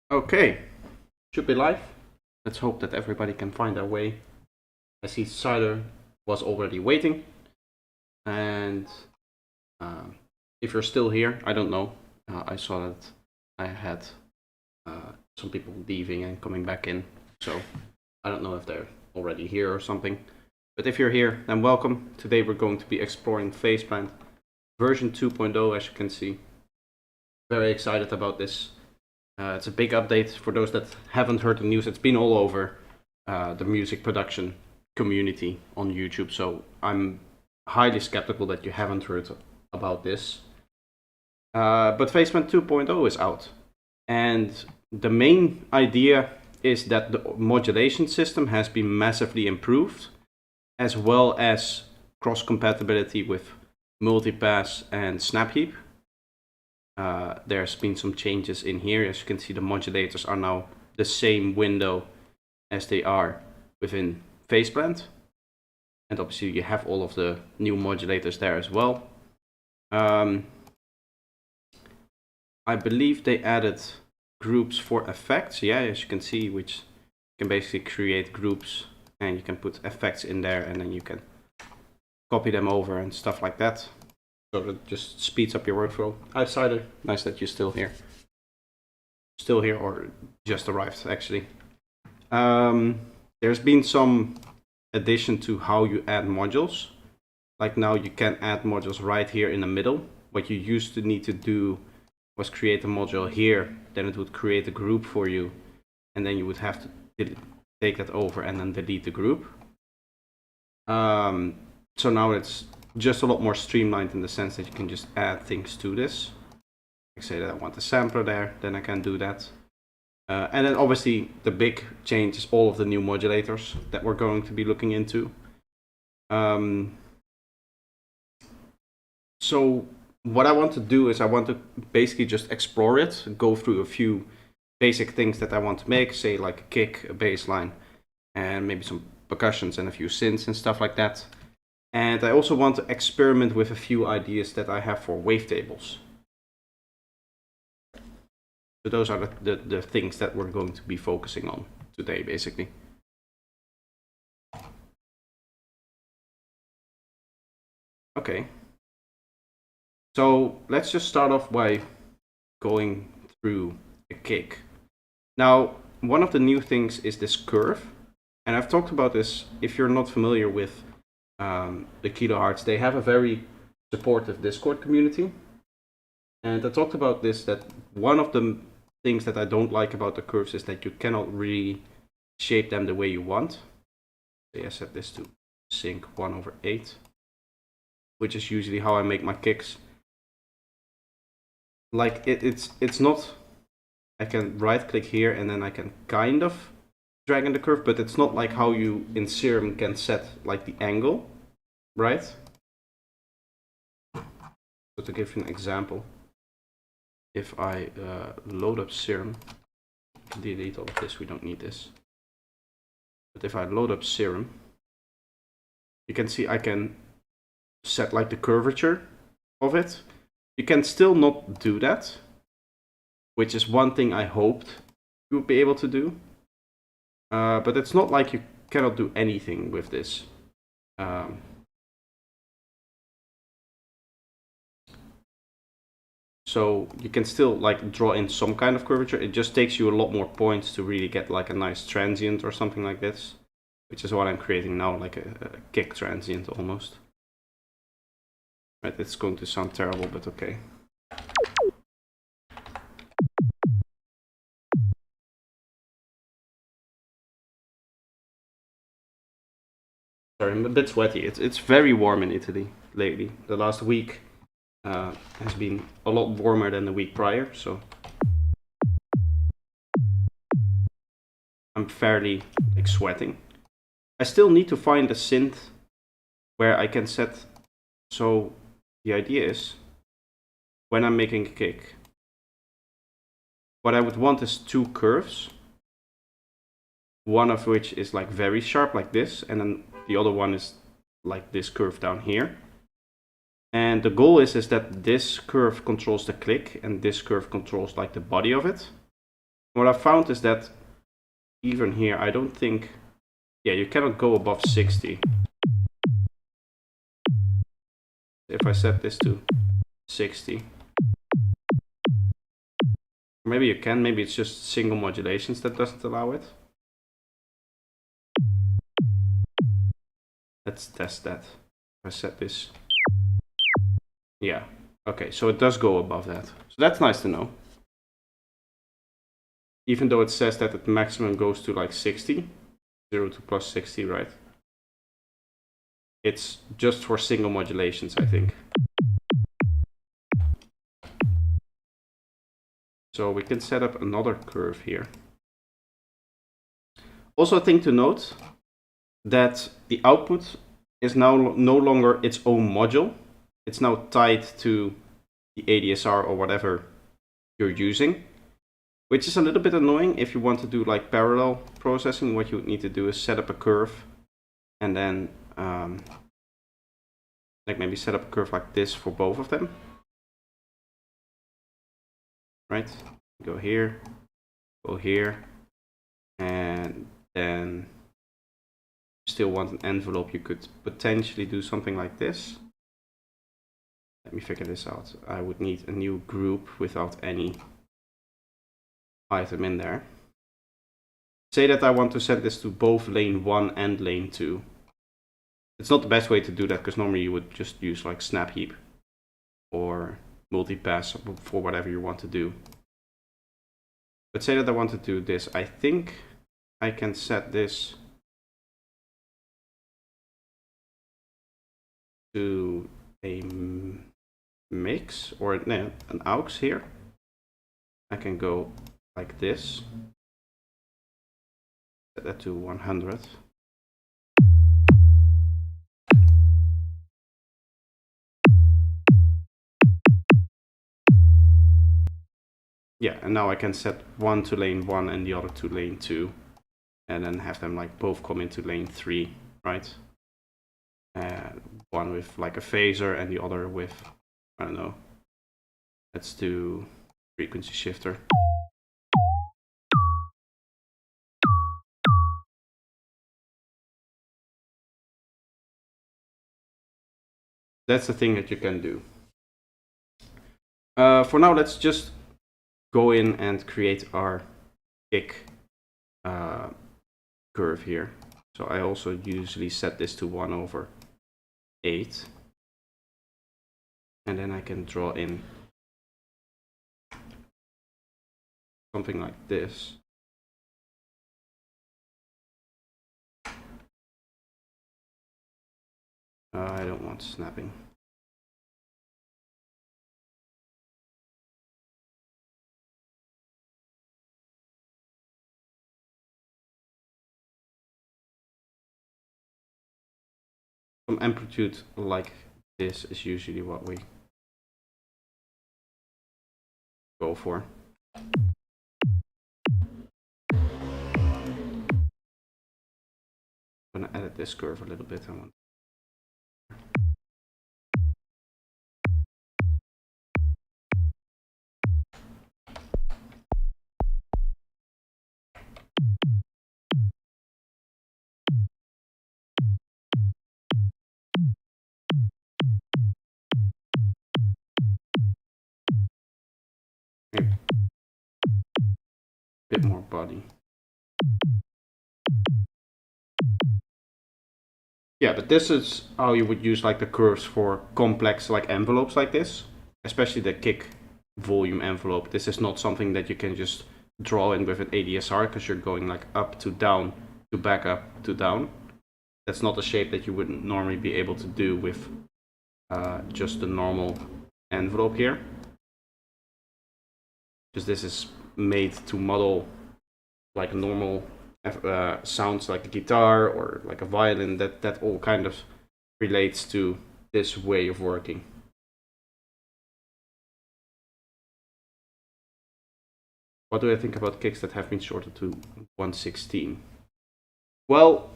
Okay, should be live. Let's hope that everybody can find their way. I see Cider was already waiting, and if you're still here, I don't know. I saw that I had some people leaving and coming back in, so I don't know if they're already here or something. But if you're here, then welcome. Today we're going to be exploring Faceplant version 2.0, as you can see. Very excited about this. It's a big update for those that haven't heard the news. It's been all over the music production community on YouTube, so I'm highly skeptical that you haven't heard about this. But Faceplant 2.0 is out, and the main idea is that the modulation system has been massively improved, as well as cross-compatibility with multipass and snap heap. There's been some changes in here. As you can see, the modulators are now the same window as they are within Faceplant. And obviously you have all of the new modulators there as well. I believe they added groups for effects. Yeah, as you can see, which can basically create groups and you can put effects in there and then you can copy them over and stuff like that. So that just speeds up your workflow. Hi Cider, nice that you're still here. Still here or just arrived actually. There's been some addition to how you add modules. Like now you can add modules right here in the middle. What you used to need to do was create a module here, then it would create a group for you, and then you would have to take that over and then delete the group. So now it's just a lot more streamlined in the sense that you can just add things to this. Like say that I want a sampler there, then I can do that. And then obviously the big change is all of the new modulators that we're going to be looking into. So what I want to do is I want to basically just explore it, go through a few basic things that I want to make, say like a kick, a bass line, and maybe some percussions and a few synths and stuff like that. And I also want to experiment with a few ideas that I have for wavetables. So those are the things that we're going to be focusing on today, basically. Okay. So let's just start off by going through a kick. Now, one of the new things is this curve. And I've talked about this, if you're not familiar with the Kilohertz, they have a very supportive Discord community. And I talked about this, that one of the things that I don't like about the curves is that you cannot really shape them the way you want. So I set this to sync 1/8, which is usually how I make my kicks. Like it's not, I can right click here and then I can kind of drag in the curve, but it's not like how you in Serum can set like the angle, right? So to give you an example, if I load up Serum, delete all of this, we don't need this. But if I load up Serum, you can see I can set like the curvature of it. You can still not do that, which is one thing I hoped you would be able to do. But it's not like you cannot do anything with this. So you can still like draw in some kind of curvature. It just takes you a lot more points to really get like a nice transient or something like this, which is what I'm creating now, like a kick transient almost. Right, it's going to sound terrible, but okay. Sorry, I'm a bit sweaty. It's very warm in Italy lately. The last week has been a lot warmer than the week prior, so I'm fairly like sweating. I still need to find a synth where I can set. So the idea is, when I'm making a kick, what I would want is two curves. One of which is like very sharp like this, and then the other one is like this curve down here. And the goal is that this curve controls the click and this curve controls like the body of it. What I found is that even here, I don't think, yeah, you cannot go above 60. If I set this to 60, maybe you can, maybe it's just single modulations that doesn't allow it. Let's test that. If I set this, yeah, okay, so it does go above that. So that's nice to know. Even though it says that the maximum goes to like 60, 0 to plus 60, right? It's just for single modulations, I think. So we can set up another curve here. Also a thing to note, that the output is now no longer its own module. It's now tied to the ADSR or whatever you're using, which is a little bit annoying. If you want to do like parallel processing, what you would need to do is set up a curve and then like maybe set up a curve like this for both of them. Right? Go here, and then still want an envelope, you could potentially do something like this. Let me figure this out. I would need a new group without any item in there. Say that I want to set this to both lane 1 and lane 2. It's not the best way to do that, because normally you would just use like snap heap or multipass for whatever you want to do. But say that I want to do this. I think I can set this to a mix or no, an aux here. I can go like this. Set that to 100. Yeah, and now I can set one to lane 1 and the other to lane 2, and then have them like both come into lane 3, right? One with like a phaser and the other with, I don't know, let's do frequency shifter. That's the thing that you can do. For now, let's just go in and create our kick curve here. So I also usually set this to 1/8. And then I can draw in something like this. I don't want snapping. Some amplitude like this is usually what we go for. I'm gonna edit this curve a little bit. I want maybe a bit more body. Yeah, but this is how you would use like the curves for complex like envelopes like this, especially the kick volume envelope. This is not something that you can just draw in with an ADSR, because you're going like up to down to back up to down. That's not a shape that you wouldn't normally be able to do with just the normal envelope here. Because this is made to model like normal sounds like a guitar or like a violin, that all kind of relates to this way of working. What do I think about kicks that have been shorted to 1/16? Well,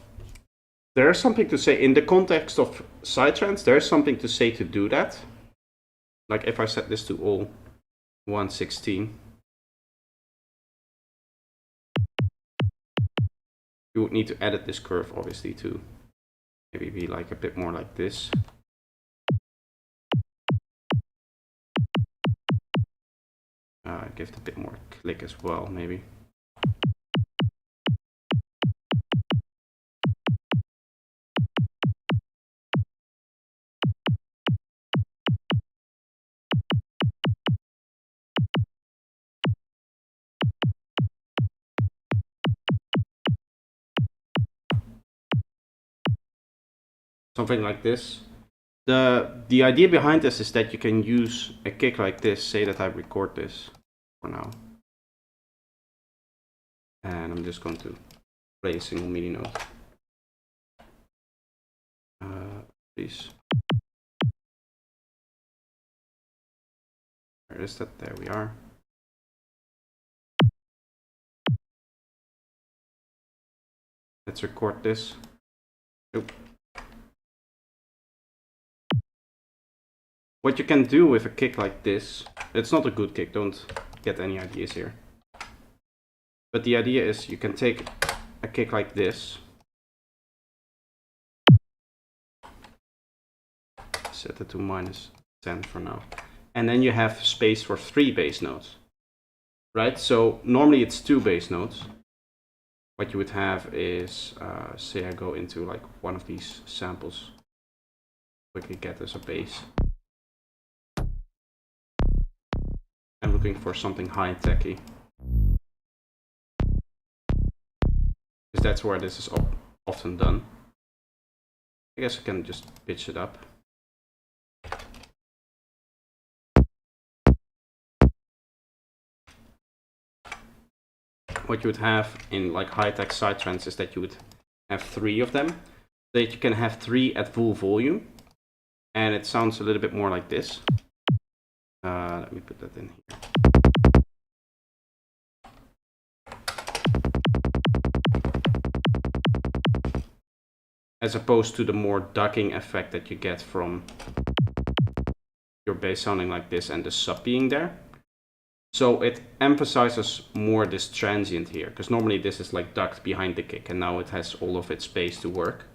there's something to say in the context of psytrance. There's something to say to do that. Like if I set this to all 1/16, You would need to edit this curve obviously to maybe be like a bit more like this. Give it a bit more click as well, maybe. Something like this. The idea behind this is that you can use a kick like this. Say that I record this for now. And I'm just going to play a single MIDI note. Please. Where is that? There we are. Let's record this. Oop. What you can do with a kick like this, it's not a good kick, don't get any ideas here. But the idea is you can take a kick like this, set it to -10 for now, and then you have space for 3 bass notes, right? So normally it's 2 bass notes. What you would have is, say I go into like one of these samples, quickly get as a bass. I'm looking for something high-techy, because that's where this is often done. I guess I can just pitch it up. What you would have in like high-tech sidetrends is that you would have 3 of them, that you can have 3 at full volume, and it sounds a little bit more like this. Let me put that in here. As opposed to the more ducking effect that you get from your bass sounding like this and the sub being there. So it emphasizes more this transient here, because normally this is like ducked behind the kick, and now it has all of its space to work.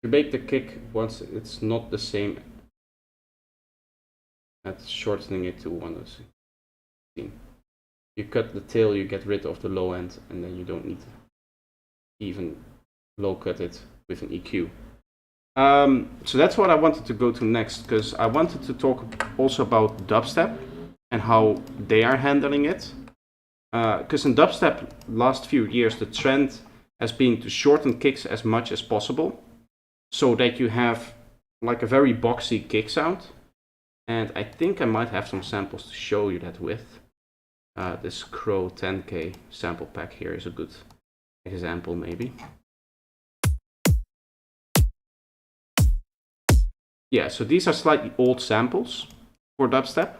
You make the kick once it's not the same. That's shortening it to 1/16. You cut the tail, you get rid of the low end, and then you don't need to even low cut it with an EQ. So that's what I wanted to go to next, because I wanted to talk also about dubstep and how they are handling it. Because in dubstep, last few years, the trend has been to shorten kicks as much as possible, so that you have like a very boxy kick sound. And I think I might have some samples to show you that with. This Crow 10K sample pack here is a good example, maybe. Yeah, so these are slightly old samples for dubstep.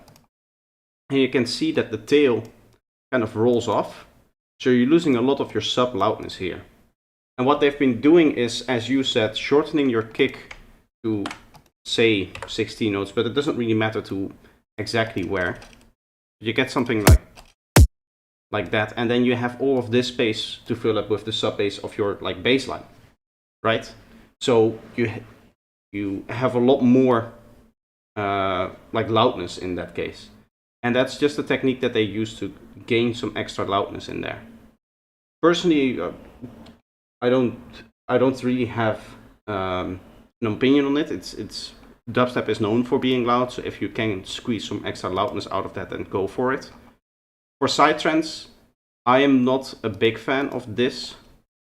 And you can see that the tail kind of rolls off. So you're losing a lot of your sub loudness here. And what they've been doing is, as you said, shortening your kick to, say, 16 notes, but it doesn't really matter to exactly where. You get something like that, and then you have all of this space to fill up with the sub bass of your like bass line, right? So you have a lot more like loudness in that case, and that's just a technique that they use to gain some extra loudness in there. Personally, I don't really have an opinion on it. It's dubstep is known for being loud, so if you can squeeze some extra loudness out of that, then go for it. For sidetrends, I am not a big fan of this.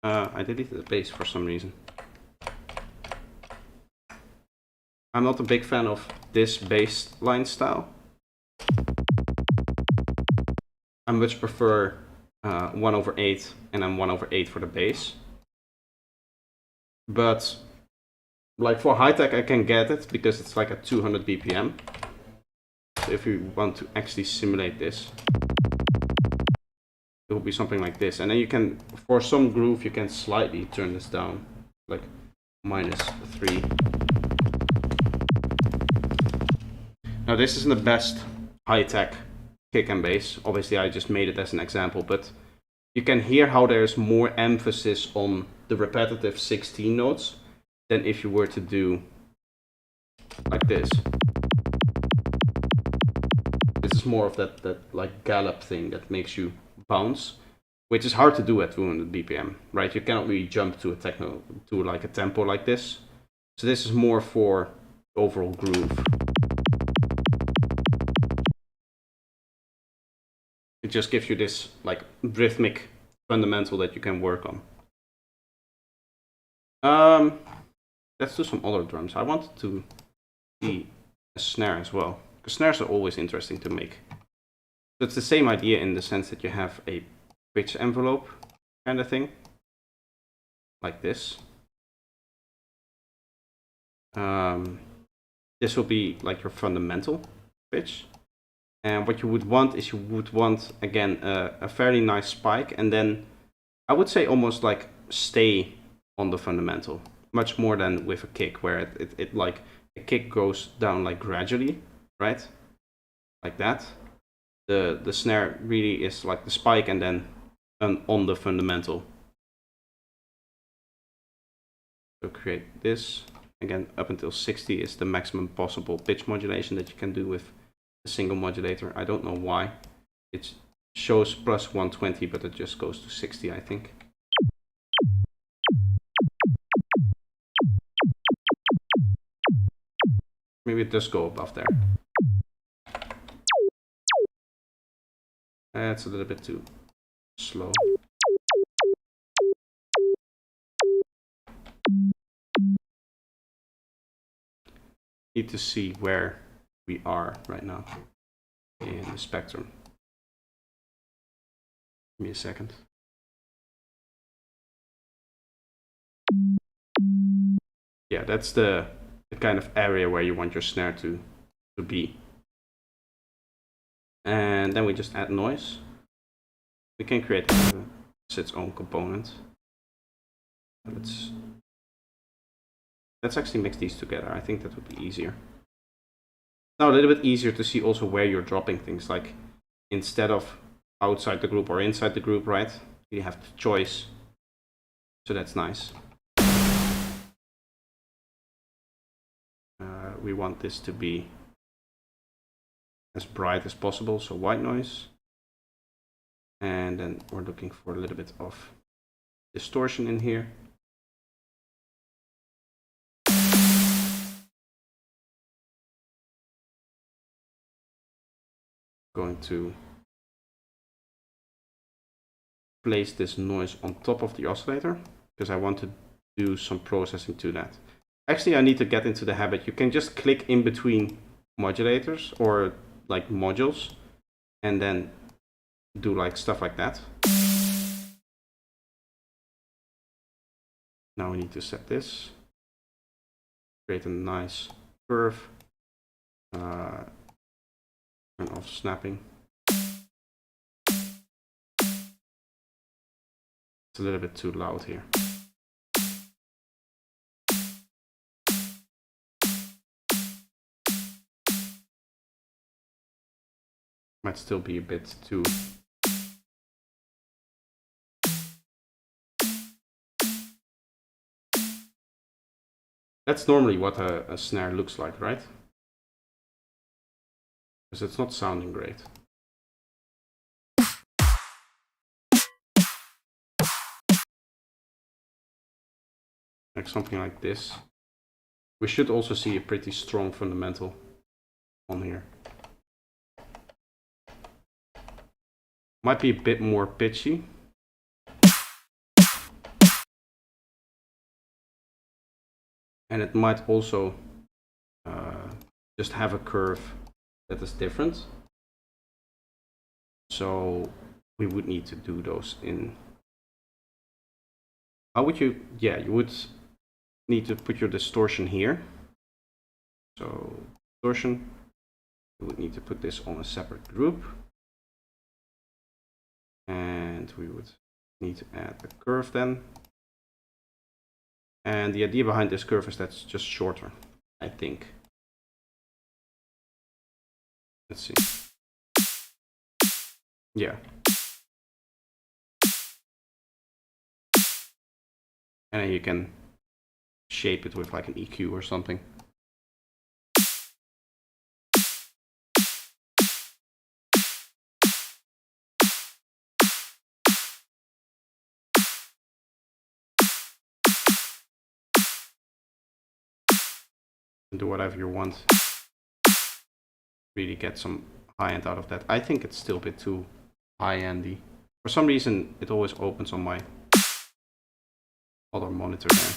I deleted the bass for some reason. I'm not a big fan of this bass line style. I much prefer 1/8, and then 1/8 for the bass. But like for high tech, I can get it because it's like at 200 BPM. So if you want to actually simulate this, it will be something like this. And then you can, for some groove, you can slightly turn this down, like -3. Now this isn't the best high-tech kick and bass. Obviously I just made it as an example, but you can hear how there's more emphasis on the repetitive 16 notes than if you were to do like this. This is more of that like gallop thing that makes you bounce, which is hard to do at 200 BPM, right? You cannot really jump to a tempo like this. So this is more for the overall groove. It just gives you this like rhythmic fundamental that you can work on. Let's do some other drums. I wanted to see a snare as well, because snares are always interesting to make. So it's the same idea in the sense that you have a pitch envelope kind of thing, like this. This will be like your fundamental pitch. And what you would want is again a fairly nice spike, and then I would say almost like stay on the fundamental, much more than with a kick, where it like a kick goes down like gradually, right? Like that. The snare really is like the spike and then on the fundamental. So create this. Again, up until 60 is the maximum possible pitch modulation that you can do with a single modulator. I don't know why. It shows plus 120, but it just goes to 60, I think. Maybe it does go above there. That's a little bit too slow. Need to see where we are right now in the spectrum. Give me a second. Yeah, that's the kind of area where you want your snare to be. And then we just add noise. We can create its own component. Let's actually mix these together. I think that would be easier. Now a little bit easier to see also where you're dropping things, like instead of outside the group or inside the group, right? You have the choice. So that's nice. We want this to be as bright as possible, so white noise. And then we're looking for a little bit of distortion in here. Going to place this noise on top of the oscillator because I want to do some processing to that. Actually, I need to get into the habit. You can just click in between modulators or like modules and then do like stuff like that. Now we need to set this, create a nice curve, turn off snapping. It's a little bit too loud here. Might still be a bit too. That's normally what a snare looks like, right? Because it's not sounding great. Like something like this. We should also see a pretty strong fundamental on here. Might be a bit more pitchy. And it might also just have a curve that is different. So we would need to do those in. How would you? Yeah, you would need to put your distortion here. So distortion, we would need to put this on a separate group. And we would need to add a curve then. And the idea behind this curve is that it's just shorter, I think. Let's see. Yeah. And then you can shape it with like an EQ or something. Do whatever you want. Really get some high end out of that. I think it's still a bit too high endy. For some reason, it always opens on my other monitor there.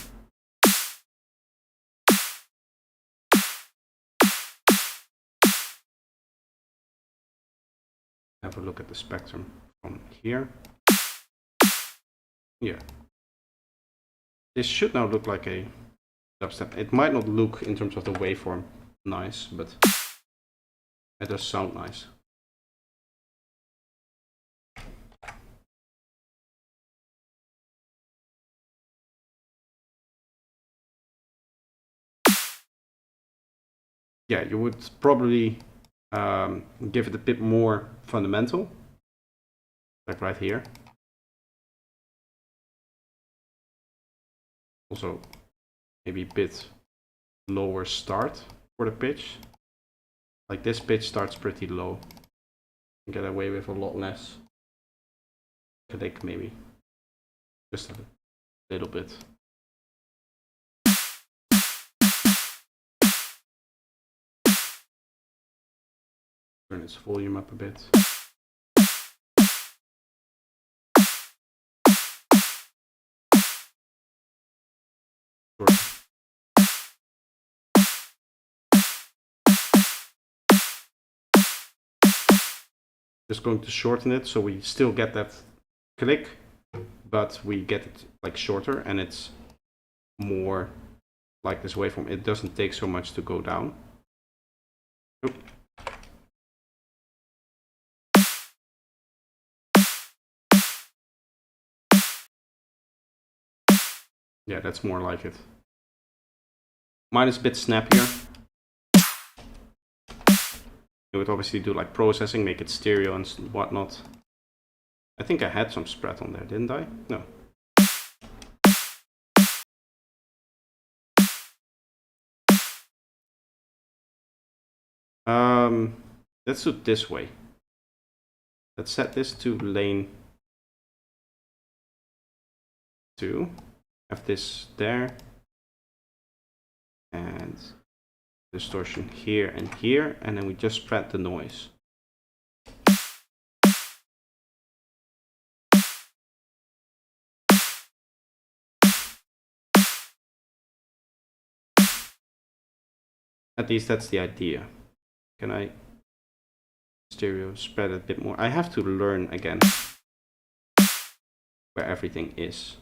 Have a look at the spectrum from here. Yeah. This should now look like a dubstep. It might not look in terms of the waveform nice, but it does sound nice. Yeah, you would probably give it a bit more fundamental, like right here. Also, maybe a bit lower start for the pitch. Like this pitch starts pretty low. You get away with a lot less click, maybe. Just a little bit. Turn its volume up a bit. Sure. Just going to shorten it so we still get that click, but we get it like shorter and it's more like this waveform. It doesn't take so much to go down. Oop. Yeah, that's more like it. Mine is a bit snappier. You would obviously do like processing, make it stereo and whatnot. I think I had some spread on there, didn't I? No. Let's do it this way. Let's set this to lane 2. Have this there. And distortion here, and then we just spread the noise. At least that's the idea. Can I stereo spread it a bit more? I have to learn again where everything is.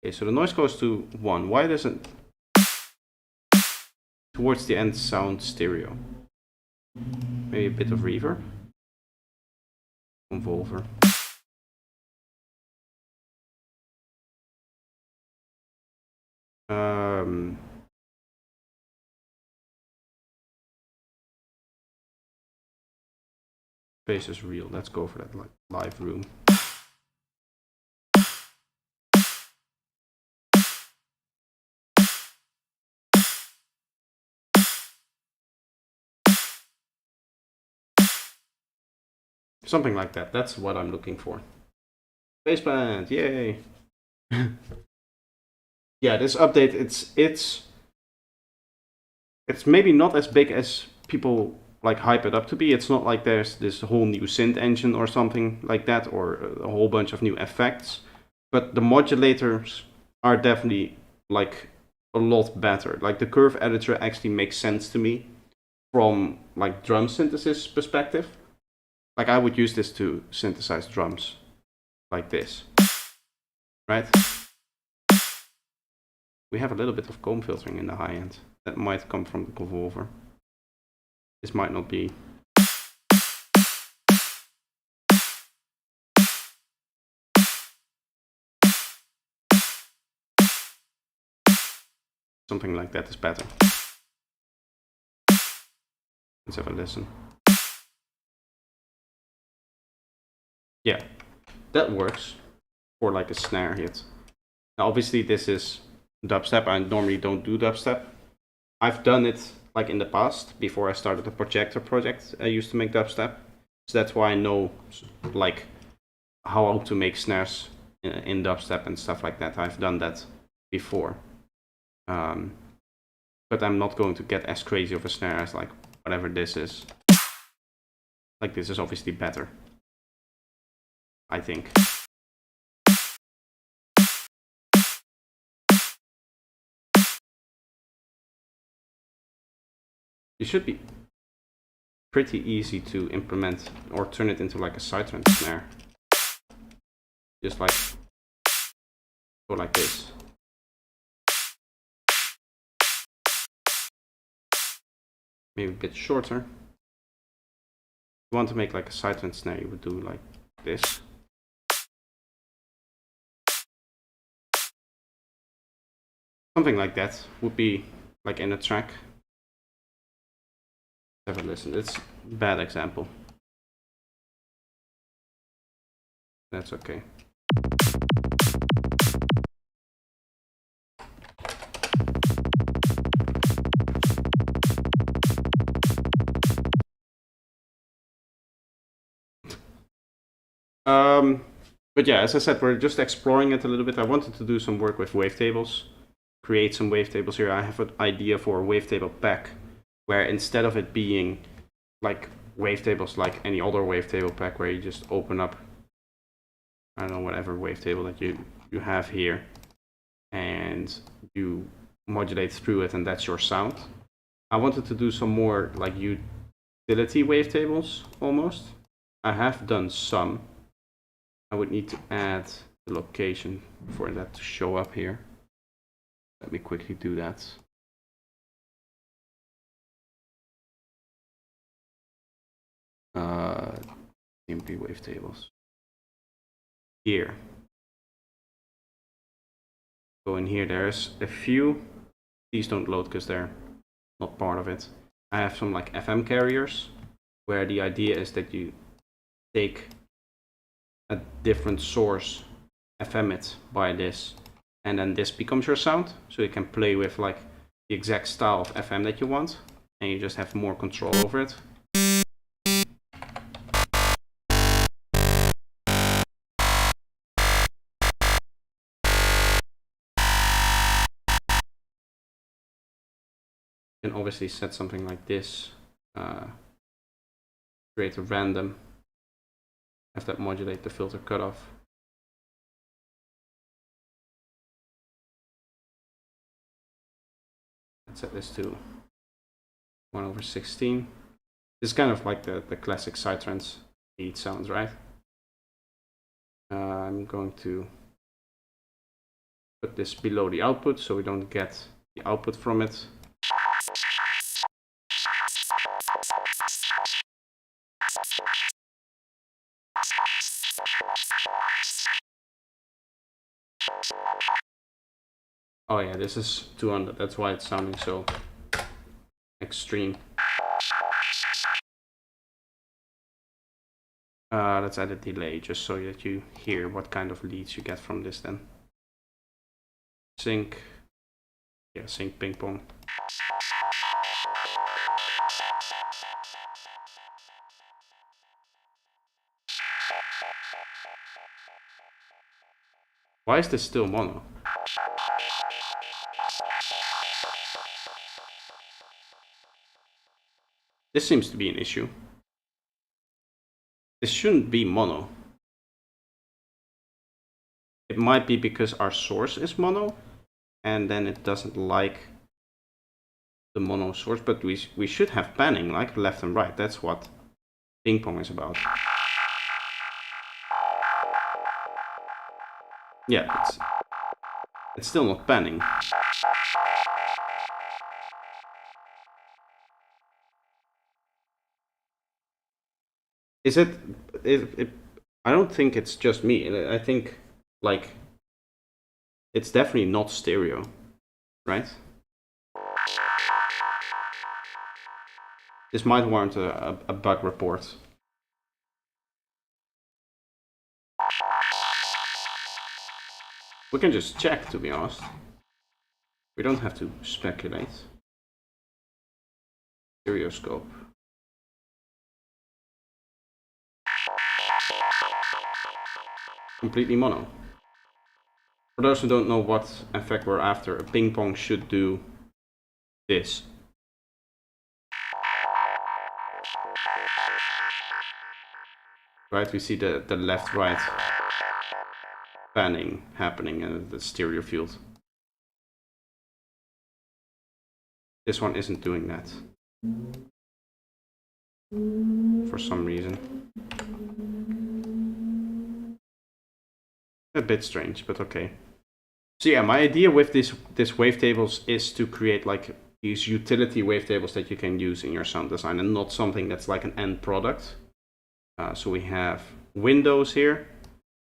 Okay, so the noise goes to 1. Why doesn't towards the end sound stereo? Maybe a bit of reverb. Convolver. Bass is real. Let's go for that live room. Something like that. That's what I'm looking for. Baseband, yay! Yeah, this update, it's maybe not as big as people like hype it up to be. It's not like there's this whole new synth engine or something like that, or a whole bunch of new effects. But the modulators are definitely like a lot better. Like the curve editor actually makes sense to me from like drum synthesis perspective. Like I would use this to synthesize drums like this, right? We have a little bit of comb filtering in the high end. That might come from the Convolver. This might not be. Something like that is better. Let's have a listen. Yeah, that works for like a snare hit. Now, obviously, this is dubstep. I normally don't do dubstep. I've done it like in the past before I started the projector project. I used to make dubstep, so that's why I know like how to make snares in dubstep and stuff like that. I've done that before, but I'm not going to get as crazy of a snare as like whatever this is. Like this is obviously better, I think. It should be pretty easy to implement or turn it into like a sidetrend snare. Just like go like this. Maybe a bit shorter. If you want to make like a sidetrend snare, you would do like this. Something like that would be like in a track. Have a listen. It's a bad example. That's okay. But yeah, as I said, we're just exploring it a little bit. I wanted to do some work with wavetables, create some wavetables here. I have an idea for a wavetable pack where instead of it being like wavetables like any other wavetable pack where you just open up, I don't know, whatever wavetable that you have here and you modulate through it and that's your sound. I wanted to do some more like utility wavetables almost. I have done some. I would need to add the location for that to show up here. Let me quickly do that. MP wavetables. Here. Go in here, there's a few. These don't load because they're not part of it. I have some like FM carriers where the idea is that you take a different source, FM it by this, and then this becomes your sound. So you can play with like the exact style of FM that you want, and you just have more control over it. You can obviously set something like this, create a random, have that modulate the filter cutoff. Let's set this to 1/16. This is kind of like the classic sidetrends beat sounds, right? I'm going to put this below the output so we don't get the output from it. Oh yeah, this is 200, that's why it's sounding so extreme. Let's add a delay just so that you hear what kind of leads you get from this then. Sync. Yeah, sync ping pong. Why is this still mono? This seems to be an issue. This shouldn't be mono. It might be because our source is mono, and then it doesn't like the mono source, but we should have panning, like left and right. That's what ping pong is about. Yeah, it's still not panning. Is it, I don't think it's just me. I think like it's definitely not stereo, right? This might warrant a bug report. We can just check, to be honest. We don't have to speculate. Stereoscope. Completely mono. For those who don't know what effect we're after, a ping pong should do this. Right, we see the left-right panning happening in the stereo field. This one isn't doing that. For some reason. A bit strange, but okay. So yeah, my idea with this wavetables is to create like these utility wavetables that you can use in your sound design and not something that's like an end product. So we have windows here,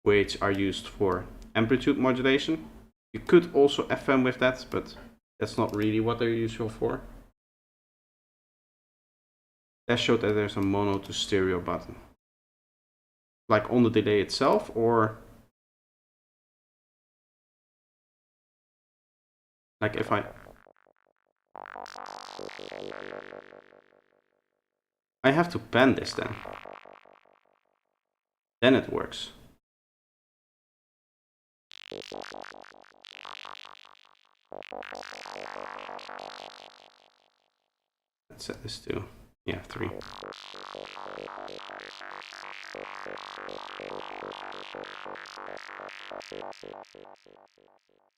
which are used for amplitude modulation. You could also FM with that, but that's not really what they're useful for. That showed that there's a mono to stereo button. Like on the delay itself, or like if I have to pan this then it works. Let's set this to, yeah, 3.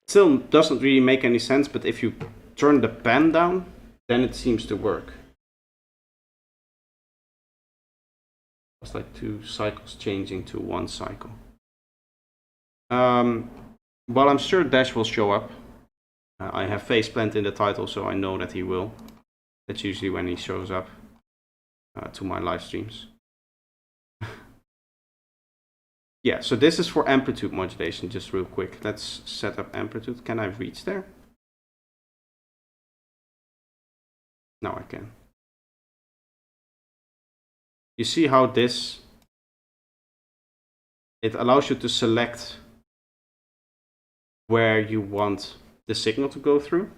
Still doesn't really make any sense, but if you turn the pan down, then it seems to work. It's like 2 cycles changing to 1 cycle. Well, I'm sure Dash will show up. I have faceplant in the title, so I know that he will. That's usually when he shows up to my live streams. Yeah, so this is for amplitude modulation, just real quick. Let's set up amplitude. Can I reach there? No, I can. You see how this, it allows you to select where you want the signal to go through.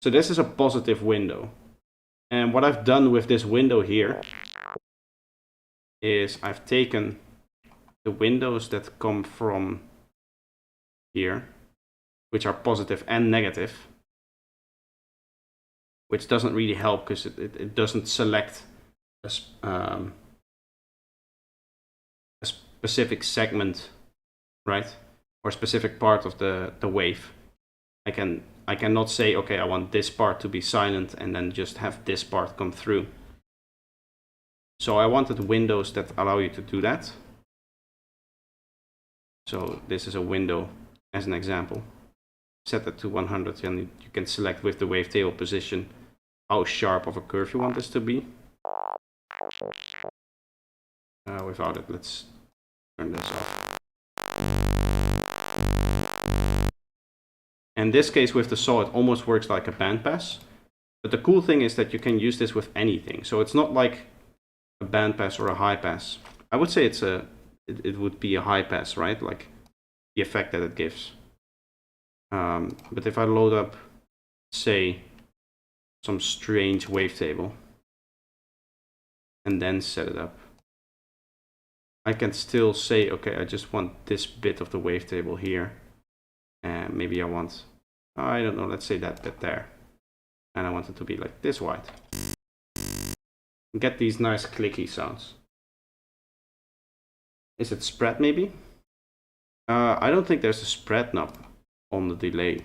So this is a positive window. And what I've done with this window here is I've taken the windows that come from here, which are positive and negative, which doesn't really help because it doesn't select a specific segment, right? Or a specific part of the wave. I cannot say, okay, I want this part to be silent and then just have this part come through. So I wanted windows that allow you to do that. So this is a window as an example. Set that to 100 and you can select with the wavetable position how sharp of a curve you want this to be. Without it, let's turn this off. In this case with the saw, it almost works like a bandpass. But the cool thing is that you can use this with anything. So it's not like a bandpass or a high pass. I would say it would be a high pass, right? Like the effect that it gives. But if I load up, say, some strange wavetable and then set it up, I can still say, okay, I just want this bit of the wavetable here. And maybe I want, I don't know, let's say that bit there. And I want it to be like this wide. Get these nice clicky sounds. Is it spread maybe? I don't think there's a spread knob on the delay.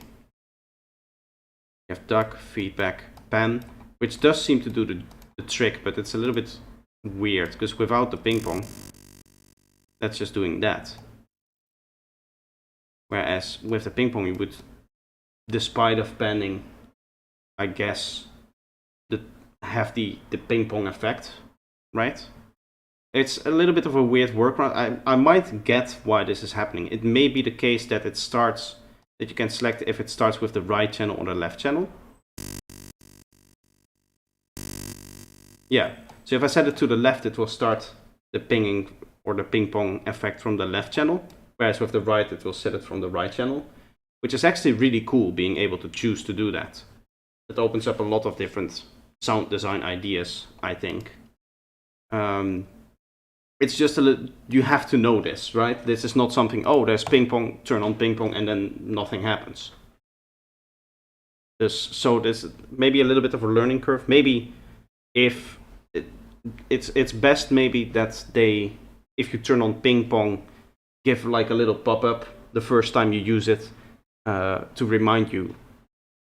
You have duck, feedback, pan, which does seem to do the trick, but it's a little bit weird because without the ping pong, that's just doing that. Whereas with the ping pong, you would, despite of panning, I guess, have the ping pong effect, right? It's a little bit of a weird workaround. I might get why this is happening. It may be the case that it starts, that you can select if it starts with the right channel or the left channel. Yeah, so if I set it to the left, it will start the pinging or the ping pong effect from the left channel. Whereas with the right, it will set it from the right channel. which is actually really cool being able to choose to do that. It opens up a lot of different sound design ideas, I think. It's just you have to know this, right? This is not something, oh, there's ping pong, turn on ping pong, and then nothing happens. So there's maybe a little bit of a learning curve. Maybe if it's best maybe that if you turn on ping pong, give like a little pop-up the first time you use it to remind you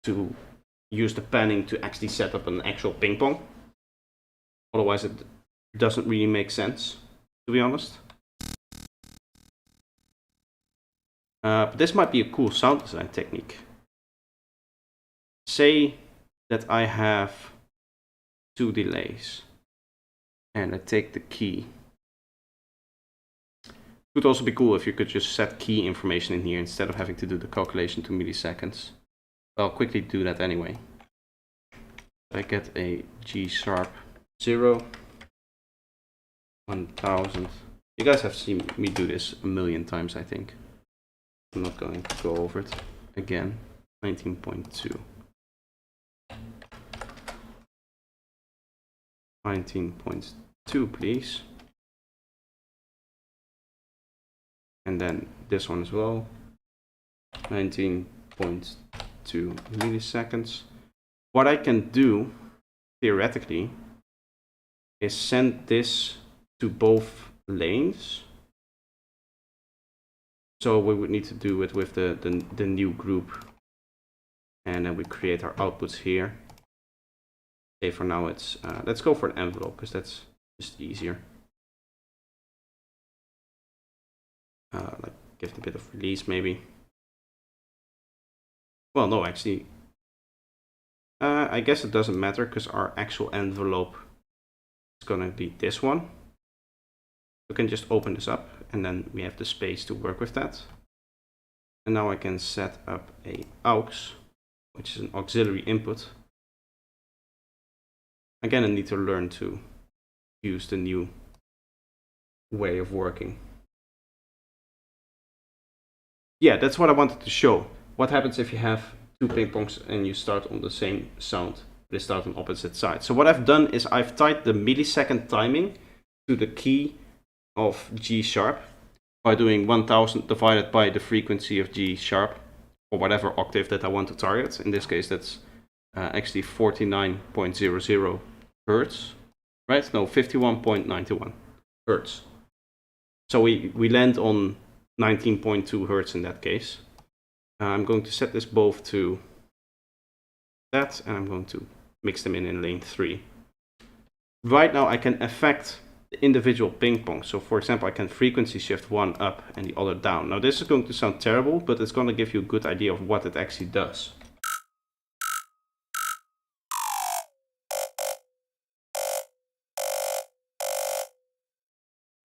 to use the panning to actually set up an actual ping pong. Otherwise, it doesn't really make sense, to be honest. But this might be a cool sound design technique. Say that I have 2 delays and I take the key. It would also be cool if you could just set key information in here instead of having to do the calculation to milliseconds. I'll quickly do that anyway. I get a G sharp 0, 1000. You guys have seen me do this a million times, I think. I'm not going to go over it again. 19.2. 19.2, please. And then this one as well. 19.2 milliseconds. What I can do, theoretically, is send this to both lanes. So we would need to do it with the new group. And then we create our outputs here. Okay, for now it's, let's go for an envelope, because that's just easier. Like give it a bit of release maybe. Well, no, actually, I guess it doesn't matter, because our actual envelope is gonna be this one. We can just open this up, and then we have the space to work with that. And now I can set up a aux, which is an auxiliary input. Again, I need to learn to use the new way of working. Yeah, that's what I wanted to show. What happens if you have 2 ping pongs and you start on the same sound, they start on opposite sides. So what I've done is I've tied the millisecond timing to the key of G sharp by doing 1000 divided by the frequency of G sharp, or whatever octave that I want to target. In this case, that's actually 49.00 hertz, right? No, 51.91 hertz. So we land on 19.2 hertz in that case. I'm going to set this both to that, and I'm going to mix them in lane 3. Right now I can affect the individual ping pong. So for example, I can frequency shift one up and the other down. Now this is going to sound terrible, but it's going to give you a good idea of what it actually does.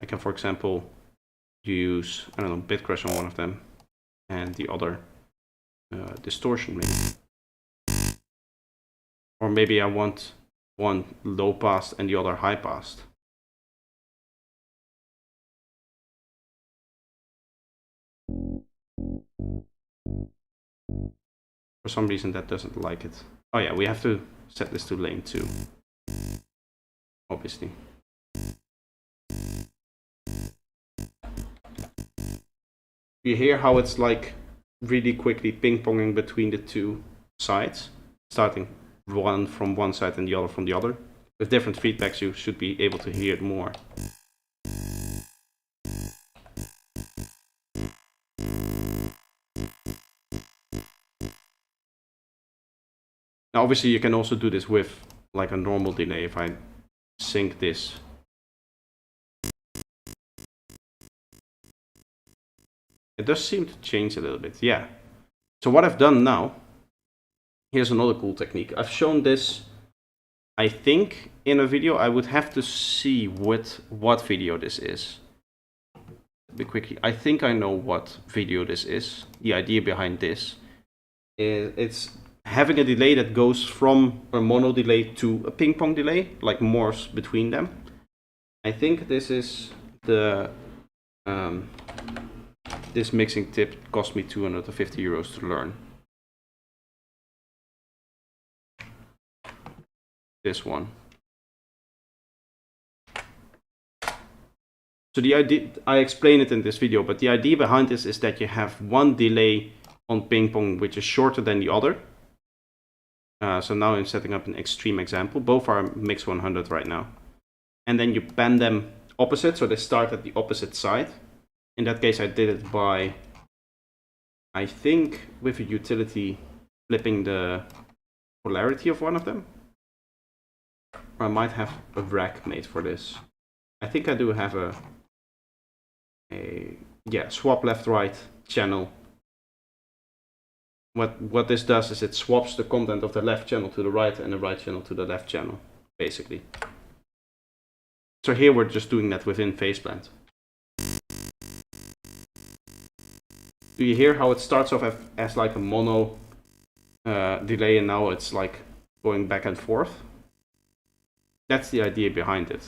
I can, for example, use, I don't know, bit crash on one of them and the other distortion maybe. Or maybe I want one low pass and the other high pass. For some reason that doesn't like it. Oh yeah, we have to set this to lane 2. Obviously. You hear how it's like really quickly ping-ponging between the two sides, starting one from one side and the other from the other. With different feedbacks you should be able to hear it more. Now obviously you can also do this with like a normal delay. If I sync this, it does seem to change a little bit, yeah. So what I've done now, here's another cool technique. I've shown this, I think, in a video. I would have to see what video this is. Let me quickly, I think I know what video this is. The idea behind this is it's having a delay that goes from a mono delay to a ping pong delay, like morphs between them. I think this is the this mixing tip cost me 250 euros to learn. This one. So the idea, I explain it in this video, but the idea behind this is that you have one delay on ping pong which is shorter than the other. So now I'm setting up an extreme example. Both are mix 100 right now. And then you pan them opposite, so they start at the opposite side. In that case, I did it by, I think, with a utility flipping the polarity of one of them. Or I might have a rack made for this. I think I do have a swap left-right channel. What this does is it swaps the content of the left channel to the right and the right channel to the left channel, basically. So here we're just doing that within phaseplant. Do you hear how it starts off as like a mono delay and now it's like going back and forth? That's the idea behind it.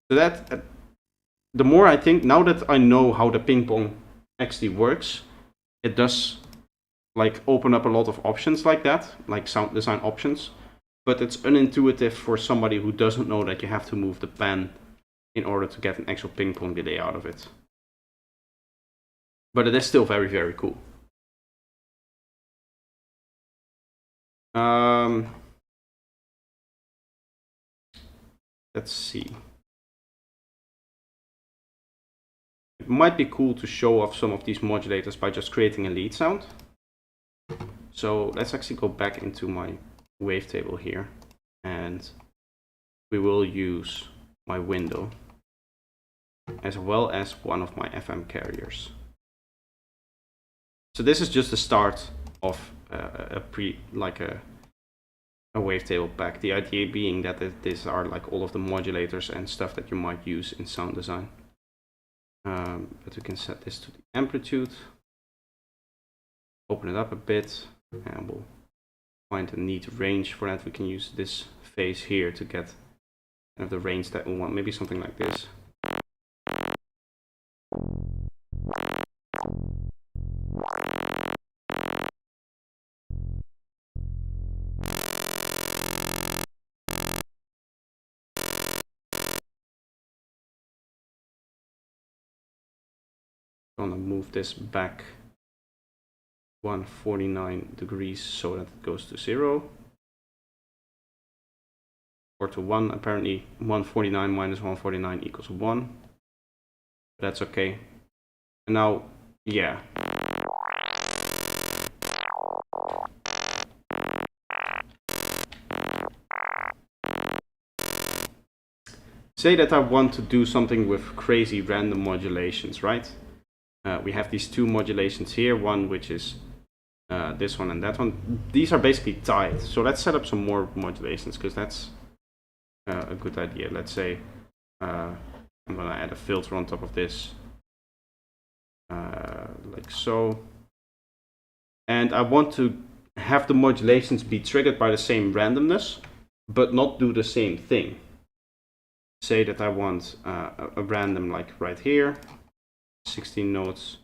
So that, the more I think, now that I know how the ping pong actually works, it does like open up a lot of options like that, like sound design options. But it's unintuitive for somebody who doesn't know that you have to move the pan in order to get an actual ping pong delay out of it. But it is still very, very cool. Let's see. It might be cool to show off some of these modulators by just creating a lead sound. So let's actually go back into my wavetable here, and we will use my window as well as one of my FM carriers. So this is just the start of a wavetable pack. The idea being that these are like all of the modulators and stuff that you might use in sound design. But we can set this to the amplitude, open it up a bit, and we'll find a neat range for that. We can use this phase here to get kind of the range that we want, maybe something like this. I'm gonna move this back 149 degrees so that it goes to 0. Or to 1, apparently 149 minus 149 equals 1. But that's okay. And now, yeah. Say that I want to do something with crazy random modulations, right? We have these two modulations here, one which is this one and that one. These are basically tied. So let's set up some more modulations, because that's a good idea. Let's say I'm going to add a filter on top of this, like so. And I want to have the modulations be triggered by the same randomness, but not do the same thing. Say that I want a random like right here, 16 notes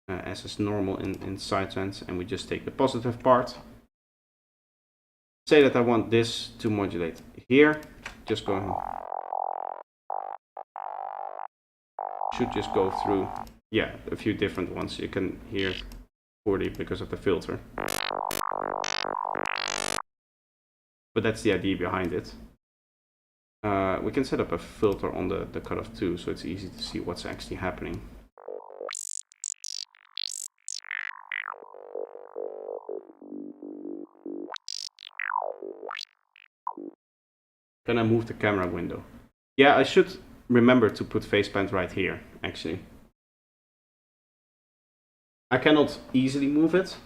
as is normal in sidetrends, and we just take the positive part. Say that I want this to modulate here, just going, should just go through, yeah, a few different ones. You can hear it poorly because of the filter. But that's the idea behind it. We can set up a filter on the cutoff too, so it's easy to see what's actually happening. Can I move the camera window? Yeah, I should remember to put phaseplant right here, actually. I cannot easily move it,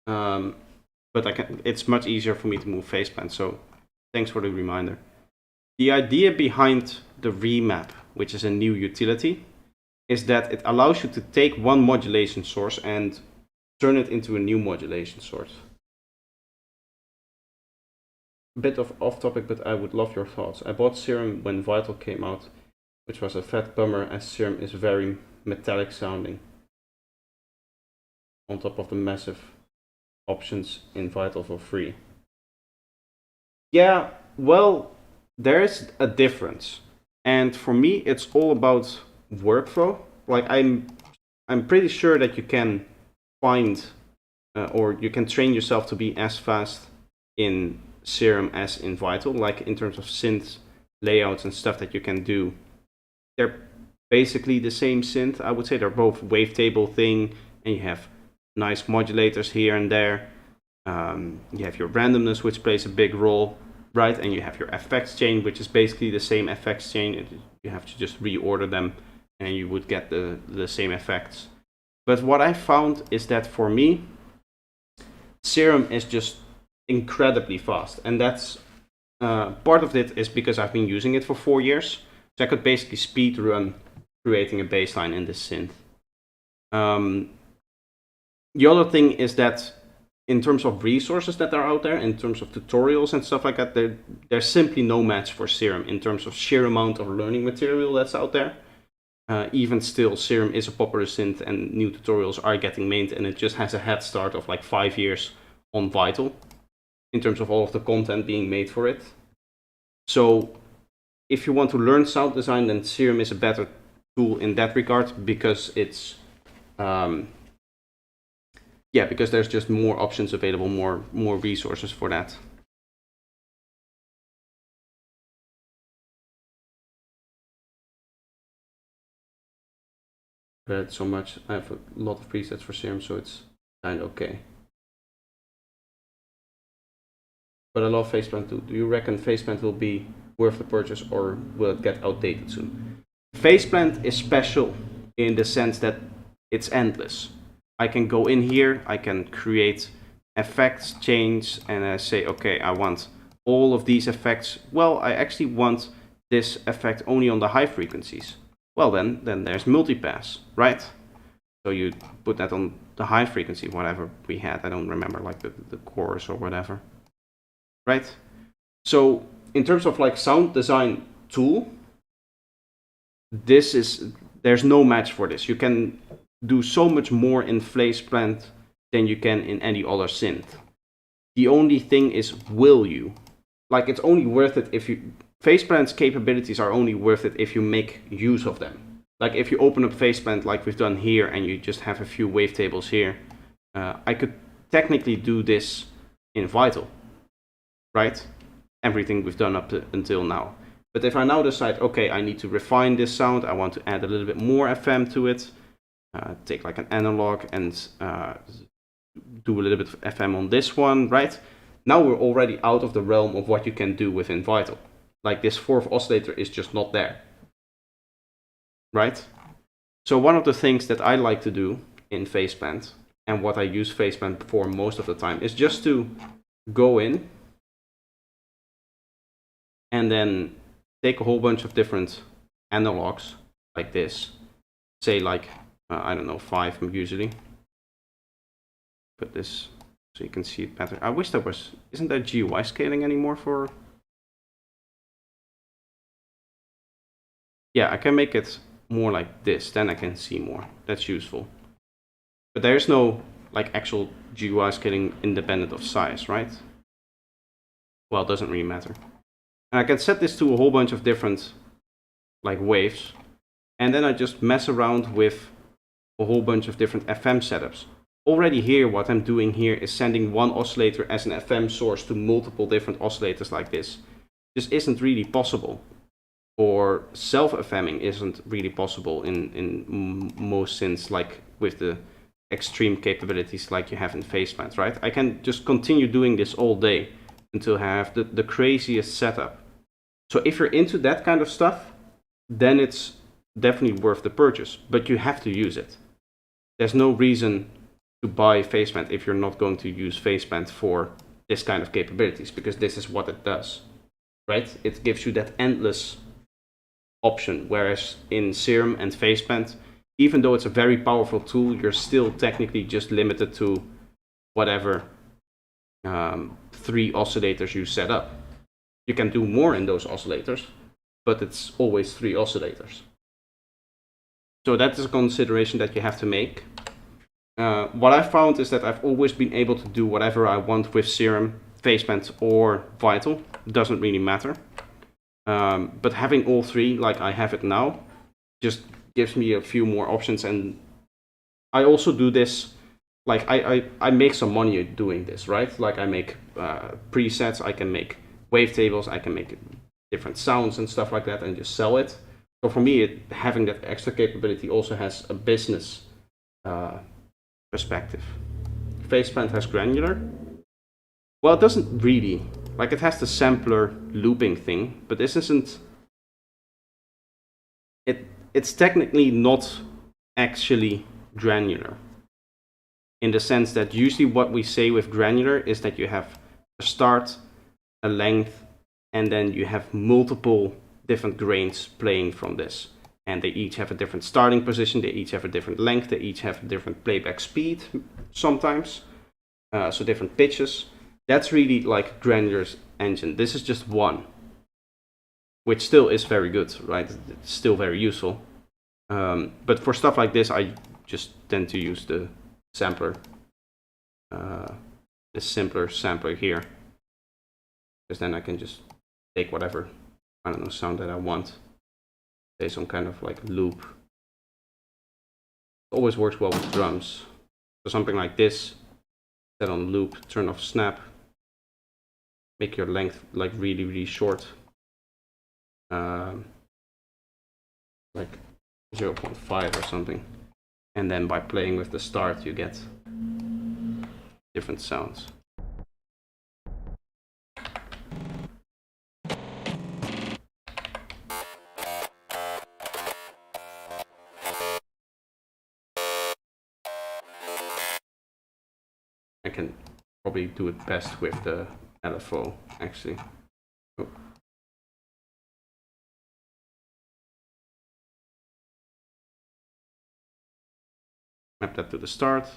but I can. It's much easier for me to move phaseplant, so thanks for the reminder. The idea behind the remap, which is a new utility, is that it allows you to take one modulation source and turn it into a new modulation source. A bit of off topic, but I would love your thoughts. I bought Serum when Vital came out, which was a fat bummer as Serum is very metallic sounding on top of the massive options in Vital for free. Yeah, well, there is a difference. And for me, it's all about workflow. Like I'm pretty sure that you can find or you can train yourself to be as fast in Serum as in Vital, like in terms of synth layouts and stuff that you can do. They're basically the same synth. I would say they're both wavetable thing, and you have nice modulators here and there. You have your randomness, which plays a big role, right? And you have your effects chain, which is basically the same effects chain. You have to just reorder them, and you would get the same effects. But what I found is that for me, Serum is just incredibly fast, and that's part of it is because I've been using it for 4 years, so I could basically speed run creating a bassline in this synth. The other thing is that in terms of resources that are out there, in terms of tutorials and stuff like that, there's simply no match for Serum in terms of sheer amount of learning material that's out there. Even still, Serum is a popular synth and new tutorials are getting made, and it just has a head start of like 5 years on Vital in terms of all of the content being made for it. So if you want to learn sound design, then Serum is a better tool in that regard, because it's because there's just more options available, more resources for that. Read so much. I have a lot of presets for Serum, so it's kind of okay. But I love Faceplant too. Do you reckon Faceplant will be worth the purchase, or will it get outdated soon? Faceplant is special in the sense that it's endless. I can go in here, I can create effects, change, and I say, okay, I want all of these effects. Well, I actually want this effect only on the high frequencies. Well, then there's multipass, right? So you put that on the high frequency, whatever we had. I don't remember, like the chorus or whatever, right? So in terms of like sound design tool, there's no match for this. You can do so much more in Faceplant than you can in any other synth. The only thing is, will you? Like, it's only worth it if you... Faceplant's capabilities are only worth it if you make use of them. Like, if you open up Faceplant like we've done here, and you just have a few wavetables here, I could technically do this in Vital, right? Everything we've done up until now. But if I now decide, okay, I need to refine this sound, I want to add a little bit more FM to it, take like an analog and do a little bit of FM on this one, right? Now we're already out of the realm of what you can do within Vital. Like, this fourth oscillator is just not there, right? So one of the things that I like to do in Faceplant, and what I use Faceplant for most of the time, is just to go in and then take a whole bunch of different analogs like this, say like I don't know, 5 usually. Put this so you can see it better. I wish there was, isn't there GUI scaling anymore for? Yeah, I can make it more like this, then I can see more. That's useful. But there's no like actual GUI scaling independent of size, right? Well, it doesn't really matter. And I can set this to a whole bunch of different like waves, and then I just mess around with a whole bunch of different FM setups. Already here, what I'm doing here is sending one oscillator as an FM source to multiple different oscillators like this. This isn't really possible, or self-FMing isn't really possible in most synths, like with the extreme capabilities like you have in Faceplant, right? I can just continue doing this all day until I have the craziest setup. So if you're into that kind of stuff, then it's definitely worth the purchase, but you have to use it. There's no reason to buy Faceplant if you're not going to use Faceplant for this kind of capabilities, because this is what it does, right? It gives you that endless option, whereas in Serum and Faceplant, even though it's a very powerful tool, you're still technically just limited to whatever 3 oscillators you set up. You can do more in those oscillators, but it's always 3 oscillators. So that is a consideration that you have to make. What I found is that I've always been able to do whatever I want with Serum, Phaseband, or Vital. Doesn't really matter. But having all 3, like I have it now, just gives me a few more options. And I also do this, like I make some money doing this, right? Like I make presets, I can make wavetables, I can make different sounds and stuff like that and just sell it. So for me, having that extra capability also has a business perspective. Phaseband has granular. Well, it doesn't really. Like it has the sampler looping thing, but this isn't. It's technically not actually granular. In the sense that usually what we say with granular is that you have a start, a length, and then you have multiple different grains playing from this. And they each have a different starting position, they each have a different length, they each have a different playback speed sometimes, so different pitches. That's really like granular's engine. This is just one, which still is very good, right? It's still very useful. But for stuff like this, I just tend to use the sampler, the simpler sampler here, because then I can just take whatever, I don't know, sound that I want, say some kind of like loop. It always works well with drums. So something like this, set on loop, turn off snap, make your length like really, really short, like 0.5 or something. And then by playing with the start, you get different sounds. I can probably do it best with the LFO, actually. Oh. Map that to the start.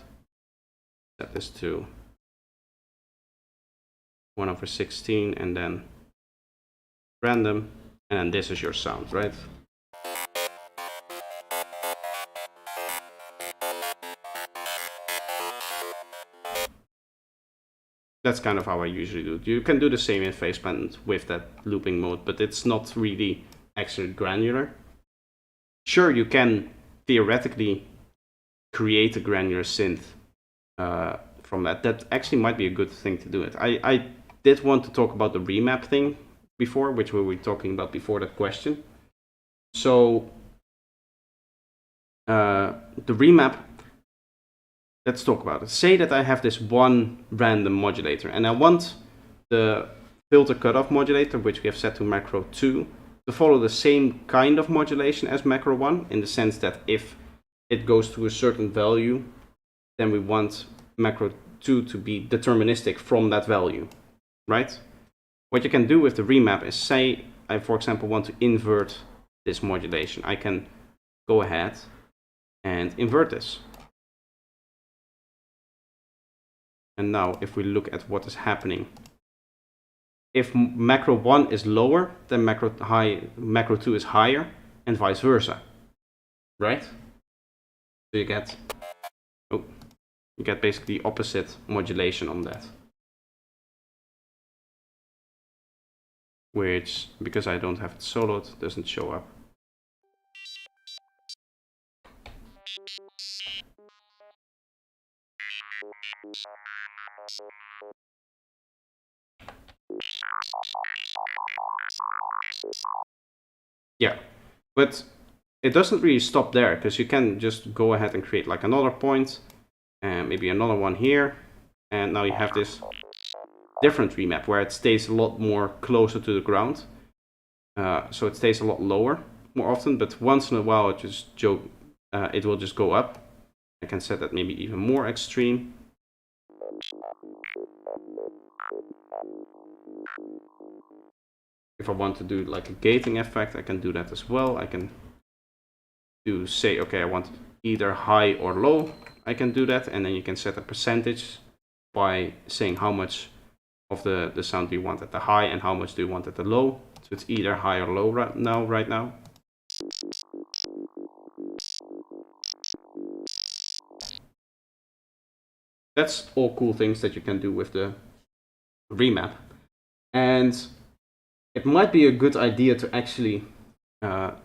Set this to 1/16 and then random. And then this is your sound, right? That's kind of how I usually do it. You can do the same in Phaseband with that looping mode, but it's not really actually granular. Sure, you can theoretically create a granular synth from that. That actually might be a good thing to do it. I did want to talk about the remap thing before, which we were talking about before that question. So the remap, let's talk about it. Say that I have this one random modulator and I want the filter cutoff modulator, which we have set to macro 2, to follow the same kind of modulation as macro 1, in the sense that if it goes to a certain value, then we want macro 2 to be deterministic from that value, right? What you can do with the remap is, say I, for example, want to invert this modulation. I can go ahead and invert this. And now if we look at what is happening, if macro 1 is lower, then macro 2 is higher, and vice versa, right? So you get, you get basically opposite modulation on that. Which, because I don't have it soloed, doesn't show up. Yeah, but it doesn't really stop there, because you can just go ahead and create like another point, and maybe another one here, and now you have this different remap where it stays a lot more closer to the ground. So it stays a lot lower more often, but once in a while it will just go up. I can set that maybe even more extreme. If I want to do like a gating effect, I can do that as well. I can do, say, okay, I want either high or low. I can do that, and then you can set a percentage by saying how much of the sound do you want at the high and how much do you want at the low. So it's either high or low right now. That's all cool things that you can do with the remap. And it might be a good idea to actually,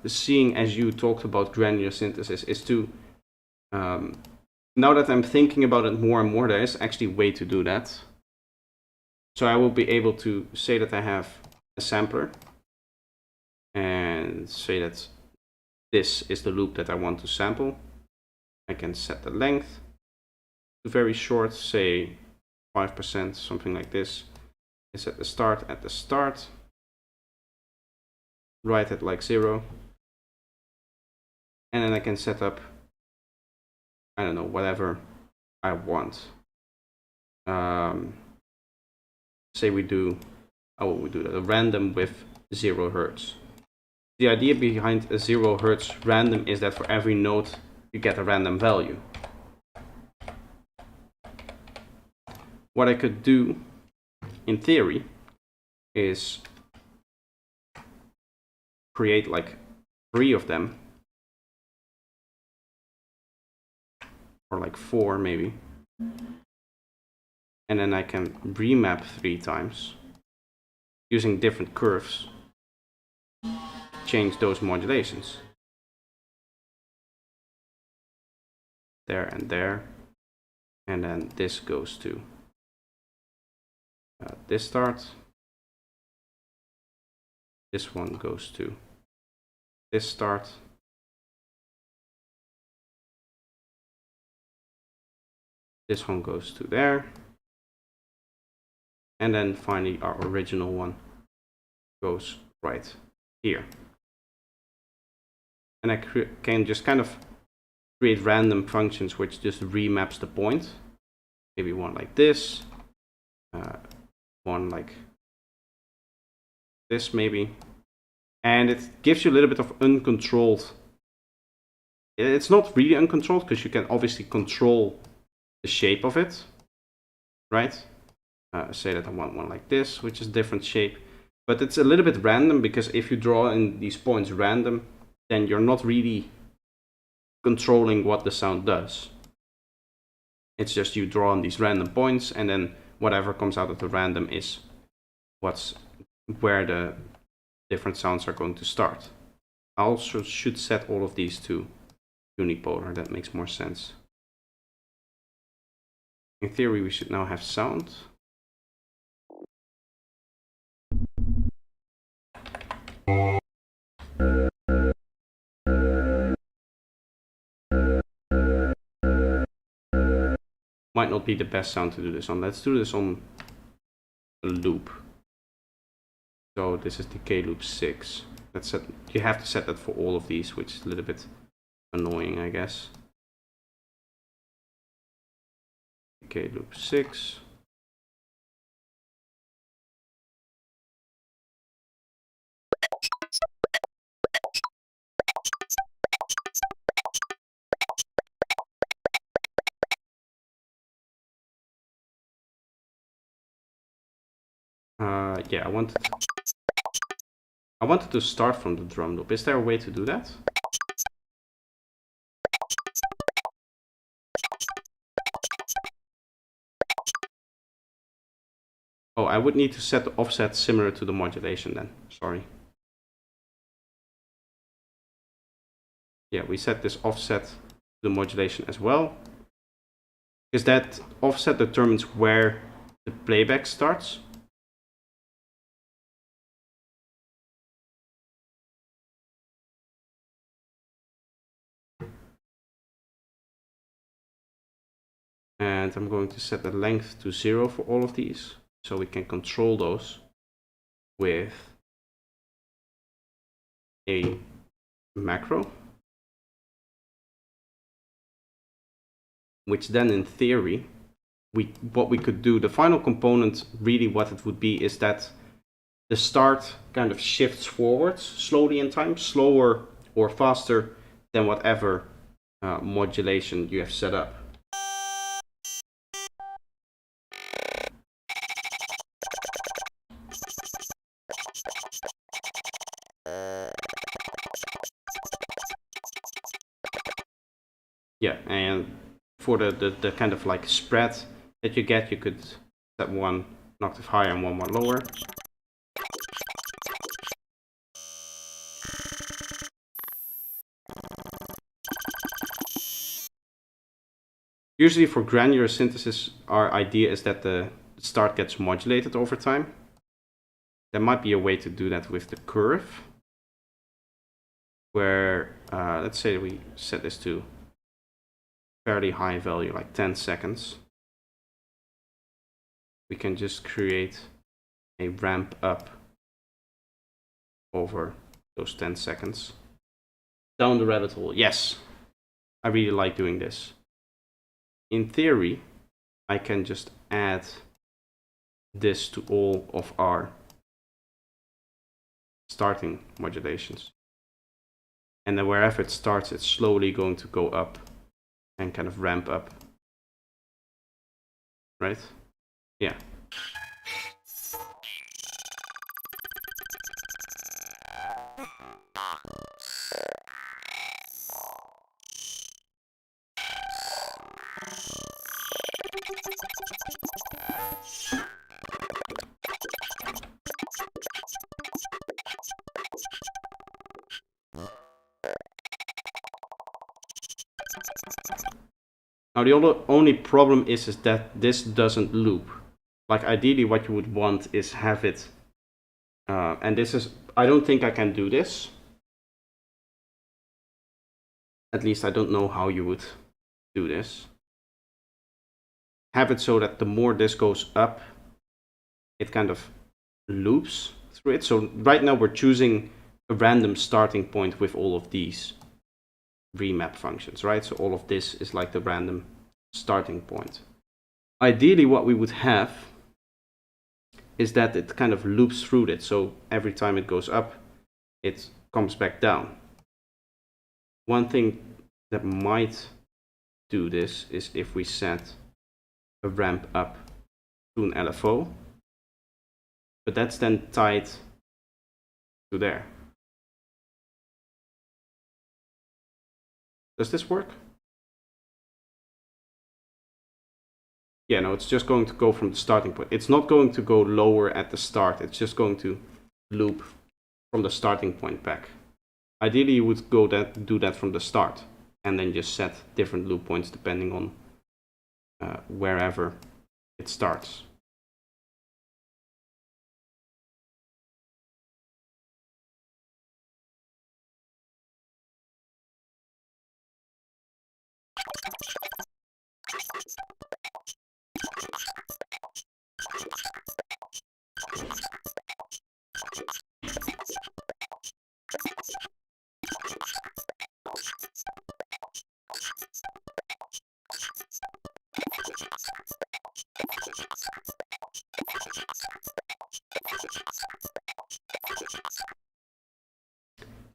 seeing as you talked about granular synthesis, is to, now that I'm thinking about it more and more, there is actually a way to do that. So I will be able to say that I have a sampler and say that this is the loop that I want to sample. I can set the length to very short, say 5%, something like this. I set the start at the start, right at like 0. And then I can set up, I don't know, whatever I want. Say we do, a random with 0 Hertz. The idea behind a 0 Hertz random is that for every note you get a random value. What I could do in theory is create like 3 of them, or like 4 maybe, and then I can remap 3 times using different curves, change those modulations. There and there, and then this goes to this start, this one goes to this start, this one goes to there, and then finally our original one goes right here. And I can just kind of create random functions which just remaps the point. Maybe one like this, one like this maybe, and it gives you a little bit of uncontrolled. It's not really uncontrolled because you can obviously control the shape of it, right? Say that I want one like this, which is different shape, but it's a little bit random, because if you draw in these points random, then you're not really controlling what the sound does. It's just you draw on these random points, and then whatever comes out of the random is where the different sounds are going to start. I also should set all of these to unipolar. That makes more sense. In theory, we should now have sound. Might not be the best sound to do this on. Let's do this on a loop. So this is decay loop 6. That's set. You have to set that for all of these, which is a little bit annoying, I guess. Decay loop 6. Yeah, I wanted to start from the drum loop. Is there a way to do that? Oh, I would need to set the offset similar to the modulation then. Sorry. Yeah, we set this offset to the modulation as well, because that offset determines where the playback starts. And I'm going to set the length to 0 for all of these, so we can control those with a macro, which then in theory, what we could do, the final component, really what it would be is that the start kind of shifts forwards slowly in time, slower or faster than whatever modulation you have set up. Yeah, and for the kind of like spread that you get, you could set one an octave higher and one lower. Usually for granular synthesis, our idea is that the start gets modulated over time. There might be a way to do that with the curve, where let's say we set this to fairly high value, like 10 seconds. We can just create a ramp up over those 10 seconds. Down the rabbit hole. Yes, I really like doing this. In theory, I can just add this to all of our starting modulations. And then wherever it starts, it's slowly going to go up and kind of ramp up. Right? Yeah. Now the only problem is that this doesn't loop. Like ideally what you would want is have it, and this is, I don't think I can do this. At least I don't know how you would do this. Have it so that the more this goes up, it kind of loops through it. So right now we're choosing a random starting point with all of these remap functions, right? So all of this is like the random starting point. Ideally what we would have is that it kind of loops through it. So every time it goes up, it comes back down. One thing that might do this is if we set a ramp up to an LFO, but that's then tied to there. Does this work? Yeah, no, it's just going to go from the starting point. It's not going to go lower at the start. It's just going to loop from the starting point back. Ideally, you would do that from the start and then just set different loop points depending on wherever it starts.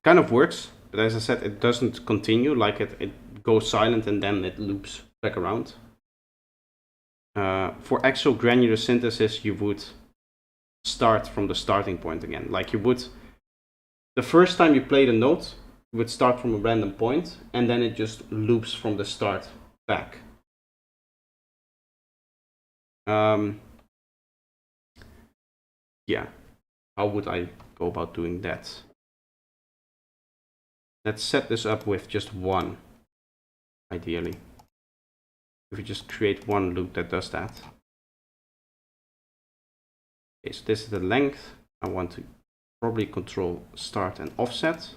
Kind of works, but as I said, it doesn't continue. Like it goes silent and then it loops back around. For actual granular synthesis, you would start from the starting point again. Like you would, the first time you play the note, you would start from a random point and then it just loops from the start back. Yeah, how would I go about doing that? Let's set this up with just one, ideally. If we just create one loop that does that. Okay, so this is the length. I want to probably control start and offset.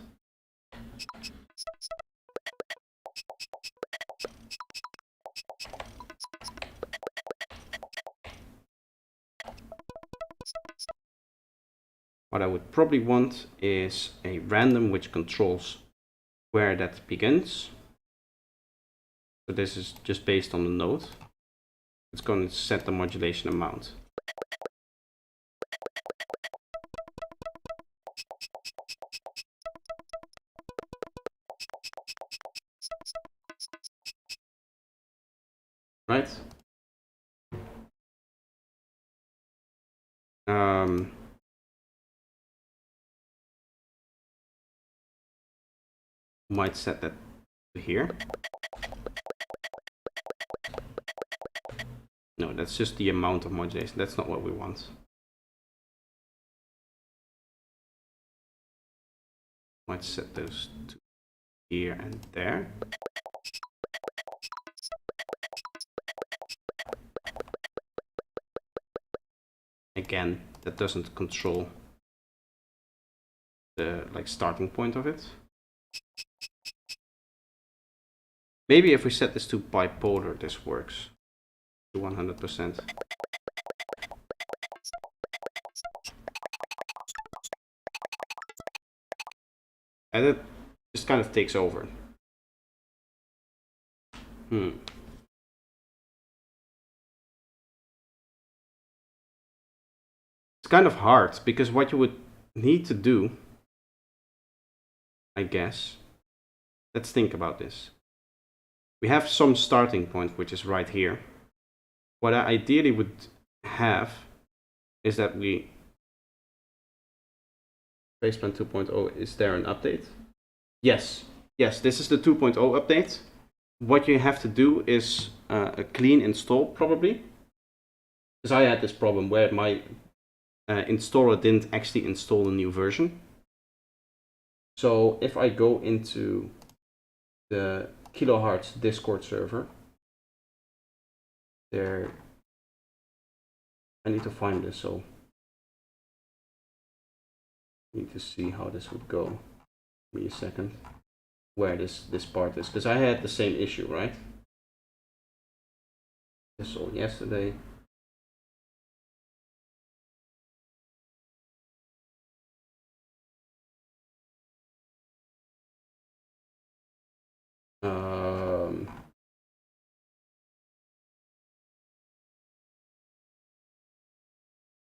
What I would probably want is a random which controls where that begins. So this is just based on the note. It's going to set the modulation amount. Right? Might set that to here. No, that's just the amount of modulation. That's not what we want. Might set those to here and there. Again, that doesn't control the starting point of it. Maybe if we set this to bipolar, this works to 100%. And it just kind of takes over. It's kind of hard, because what you would need to do, I guess, let's think about this. We have some starting point, which is right here. What I ideally would have is that we Baseplan 2.0, is there an update? Yes, this is the 2.0 update. What you have to do is a clean install, probably. Because I had this problem where my installer didn't actually install a new version. So if I go into the Kilohertz Discord server, there, I need to find this, so I need to see how this would go. Give me a second, where this part is, because I had the same issue, right? This all yesterday.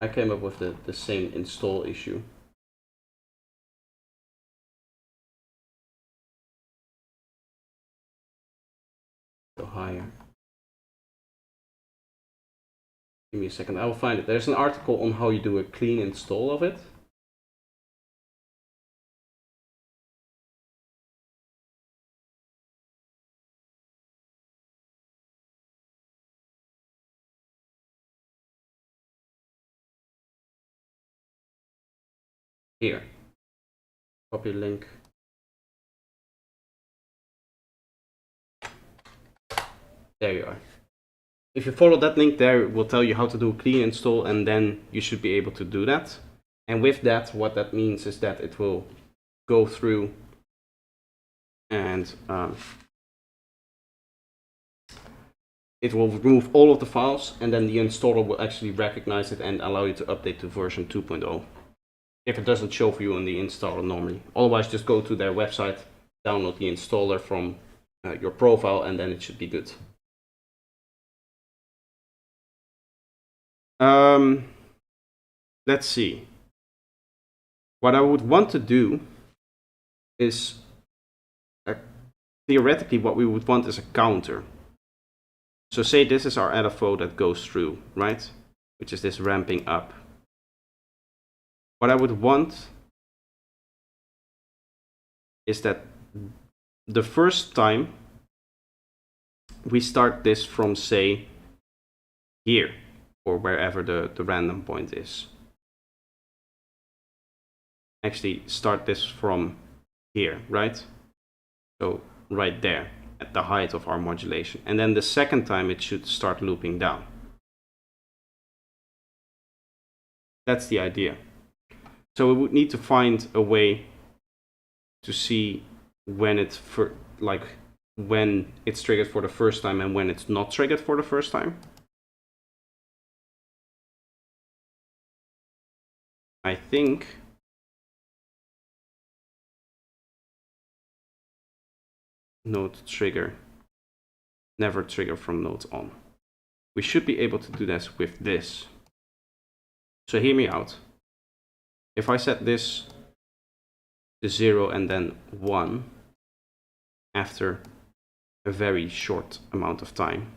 I came up with the same install issue. Go higher. Give me a second, I will find it. There's an article on how you do a clean install of it. Here. Copy link. There you are. If you follow that link there, it will tell you how to do a clean install, and then you should be able to do that. And with that, what that means is that it will go through and it will remove all of the files, and then the installer will actually recognize it and allow you to update to version 2.0. If it doesn't show for you on the installer normally. Otherwise, just go to their website, download the installer from your profile, and then it should be good. Let's see. What I would want to do is, theoretically, what we would want is a counter. So say this is our LFO that goes through, right? Which is this ramping up. What I would want is that the first time we start this from, say, here, or wherever the random point is. Actually, start this from here, right? So right there, at the height of our modulation. And then the second time it should start looping down. That's the idea. So we would need to find a way to see when it's when it's triggered for the first time and when it's not triggered for the first time. I think node trigger, never trigger from node on. We should be able to do this with this. So hear me out. If I set this to 0 and then 1 after a very short amount of time,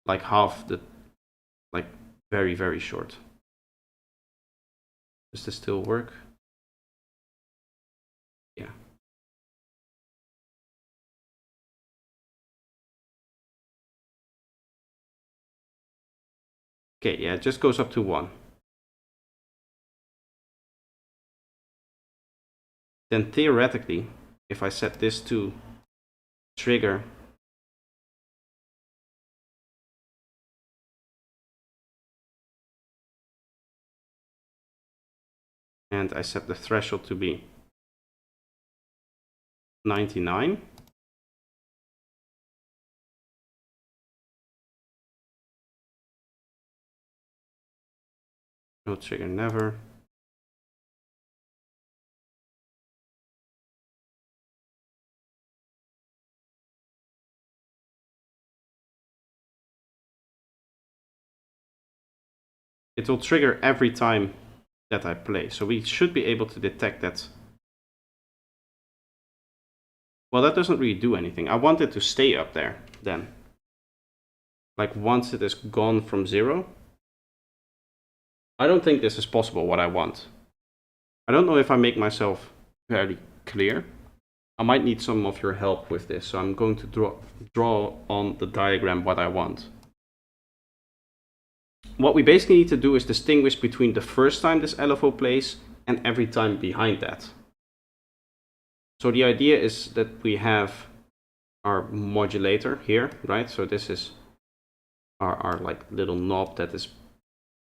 like half the, like very, very short. Does this still work? Yeah. Okay, yeah, it just goes up to 1. Then theoretically, if I set this to trigger, and I set the threshold to be 99, no trigger never. It will trigger every time that I play. So we should be able to detect that. Well, that doesn't really do anything. I want it to stay up there then. Like once it is gone from 0. I don't think this is possible, what I want. I don't know if I make myself fairly clear. I might need some of your help with this. So I'm going to draw on the diagram what I want. What we basically need to do is distinguish between the first time this LFO plays and every time behind that. So the idea is that we have our modulator here, right? So this is our like little knob that is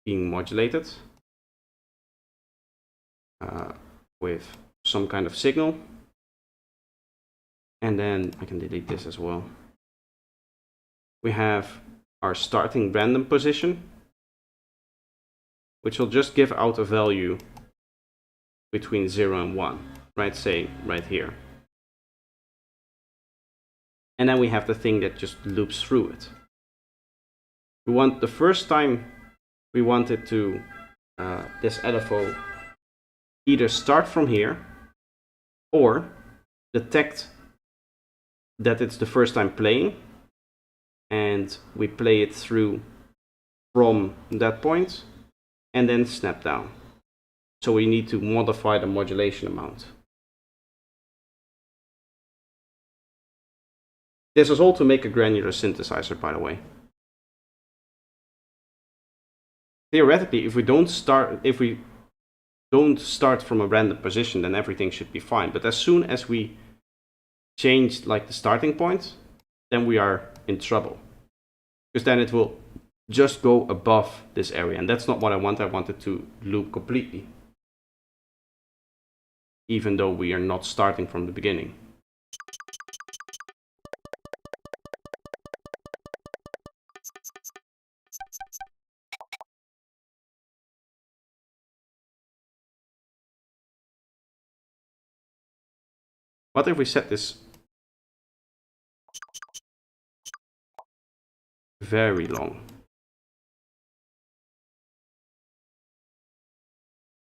being modulated with some kind of signal. And then I can delete this as well. We have our starting random position, which will just give out a value between 0 and 1, right? Say right here. And then we have the thing that just loops through it. We want the first time we want it to, this LFO, either start from here or detect that it's the first time playing, and we play it through from that point and then snap down. So we need to modify the modulation amount. This is all to make a granular synthesizer, by the way. Theoretically, if we don't start from a random position, then everything should be fine. But as soon as we change like the starting point, then we are in trouble, because then it will just go above this area, and that's not what I want. I want it to loop completely, even though we are not starting from the beginning. What if we set this very long?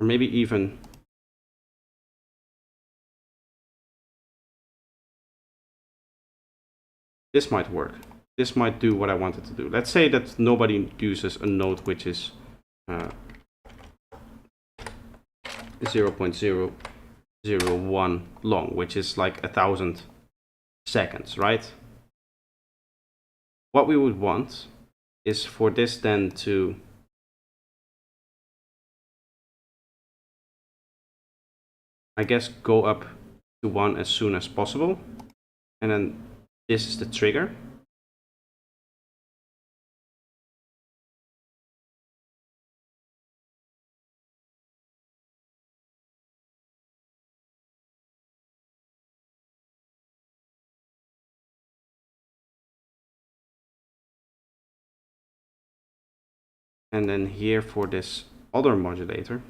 Or maybe even this might work. This might do what I wanted to do. Let's say that nobody uses a note which is 0.001 long, which is like 1,000 seconds, right? What we would want is for this then to I guess go up to 1 as soon as possible, and then this is the trigger. And then here for this other modulator.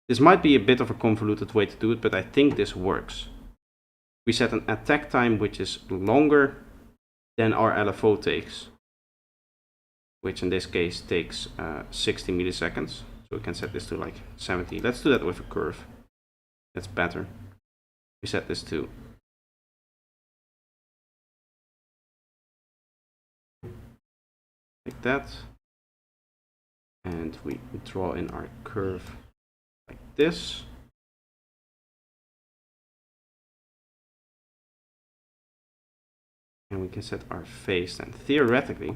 This might be a bit of a convoluted way to do it, but I think this works. We set an attack time which is longer than our LFO takes, which in this case takes 60 milliseconds. So we can set this to like 70. Let's do that with a curve. That's better. We set this to like that. And we draw in our curve like this. And we can set our phase then. Theoretically,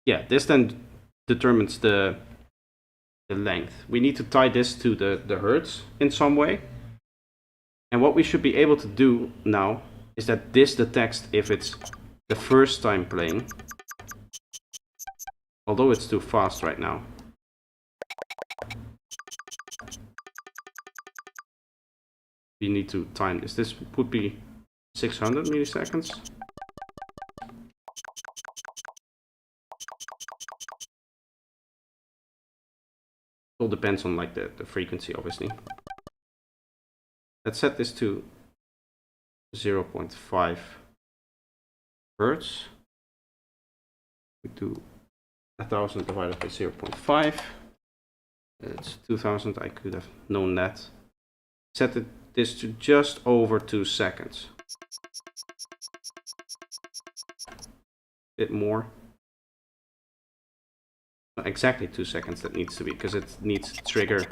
yeah, this then determines the length. We need to tie this to the hertz in some way. And what we should be able to do now is that this detects if it's the first time playing, although it's too fast right now. We need to time this. This would be 600 milliseconds. It all depends on like the frequency, obviously. Let's set this to 0.5 hertz. We do 1000 divided by 0.5. It's 2000. I could have known that. Set this to just over 2 seconds. Bit more. Not exactly 2 seconds that needs to be, because it needs to trigger.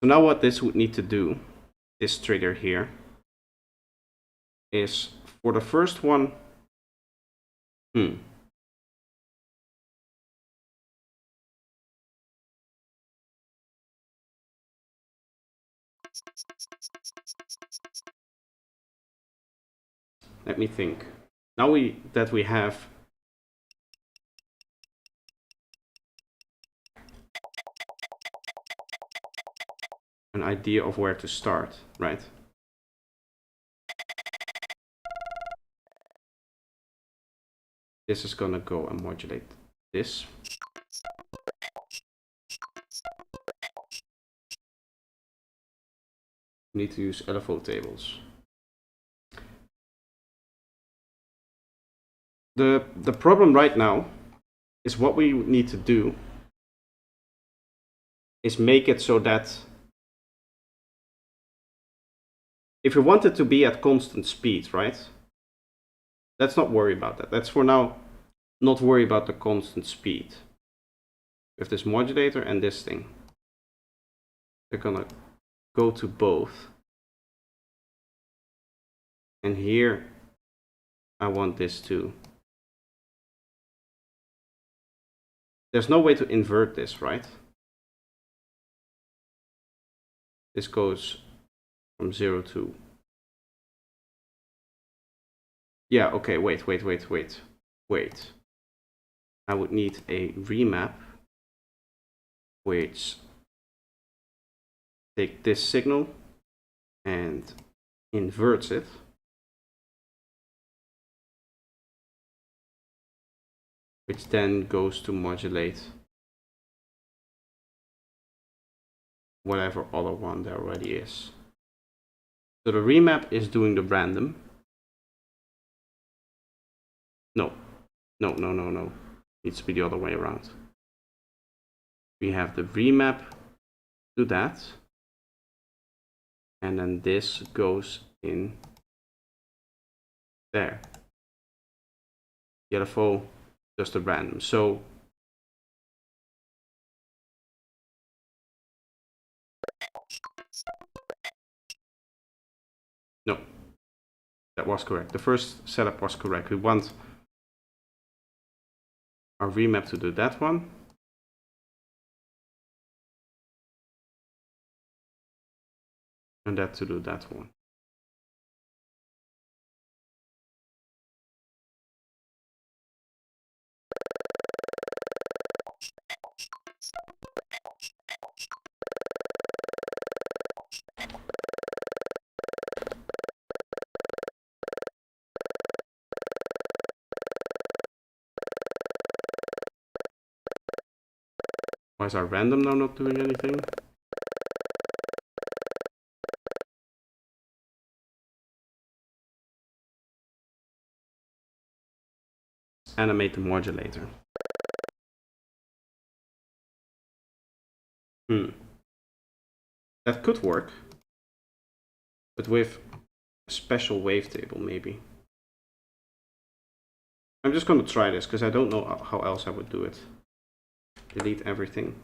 So now what this would need to do, this trigger here, is for the first one, let me think. Now that we have an idea of where to start, right? This is gonna go and modulate this. We need to use LFO tables. The problem right now is what we need to do is make it so that if you want it to be at constant speed, right? Let's not worry about that. Let's for now not worry about the constant speed. We have this modulator and this thing. They're gonna go to both. And here I want this too. There's no way to invert this, right? This goes from 0 to... Yeah, okay, wait. I would need a remap which take this signal and inverts it. Which then goes to modulate whatever other one there already is. So the remap is doing the random. No. Needs to be the other way around. We have the remap to that. And then this goes in there. The LFO just a random. So no, that was correct. The first setup was correct. We want our remap to do that one. And that to do that one. Why is our random now not doing anything? Animate the modulator. That could work, but with a special wavetable maybe. I'm just going to try this because I don't know how else I would do it. Delete everything.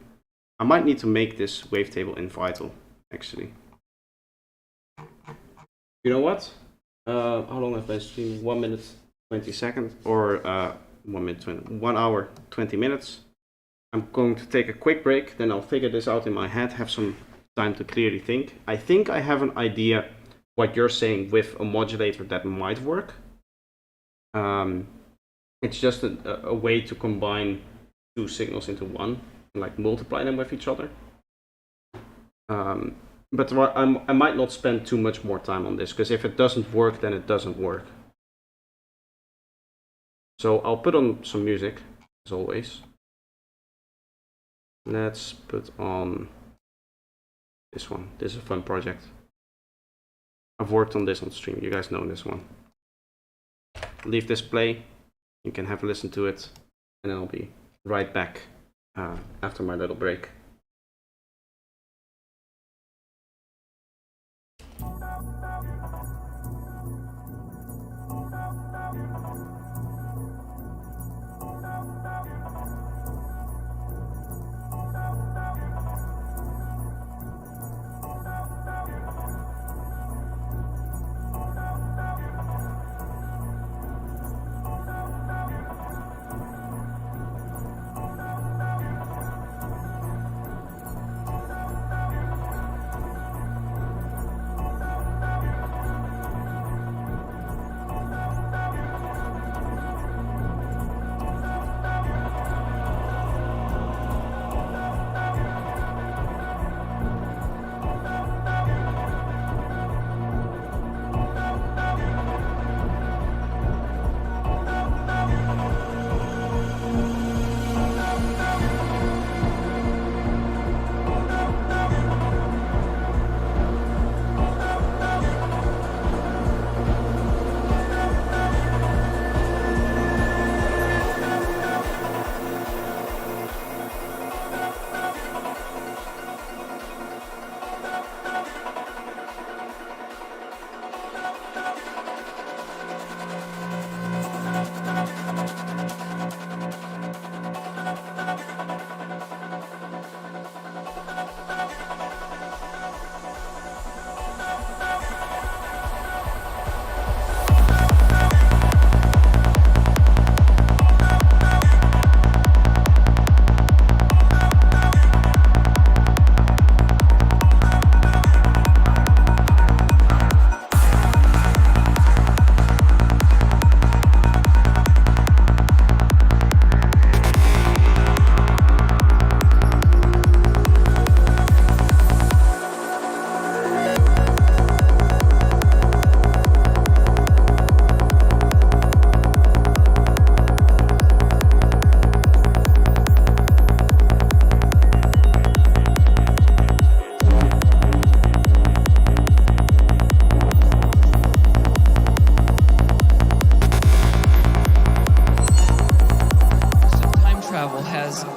I might need to make this wavetable in Vital actually. You know what? How long have I streamed? 1 minute 20 seconds, or 1 hour 20 minutes. I'm going to take a quick break, then I'll figure this out in my head, have some time to clearly think. I think I have an idea what you're saying with a modulator that might work. It's just a way to combine two signals into one and like multiply them with each other. But I might not spend too much more time on this, because if it doesn't work, then it doesn't work. So I'll put on some music, as always. Let's put on this one. This is a fun project. I've worked on this on stream. You guys know this one. Leave this play. You can have a listen to it, and then I'll be right back after my little break.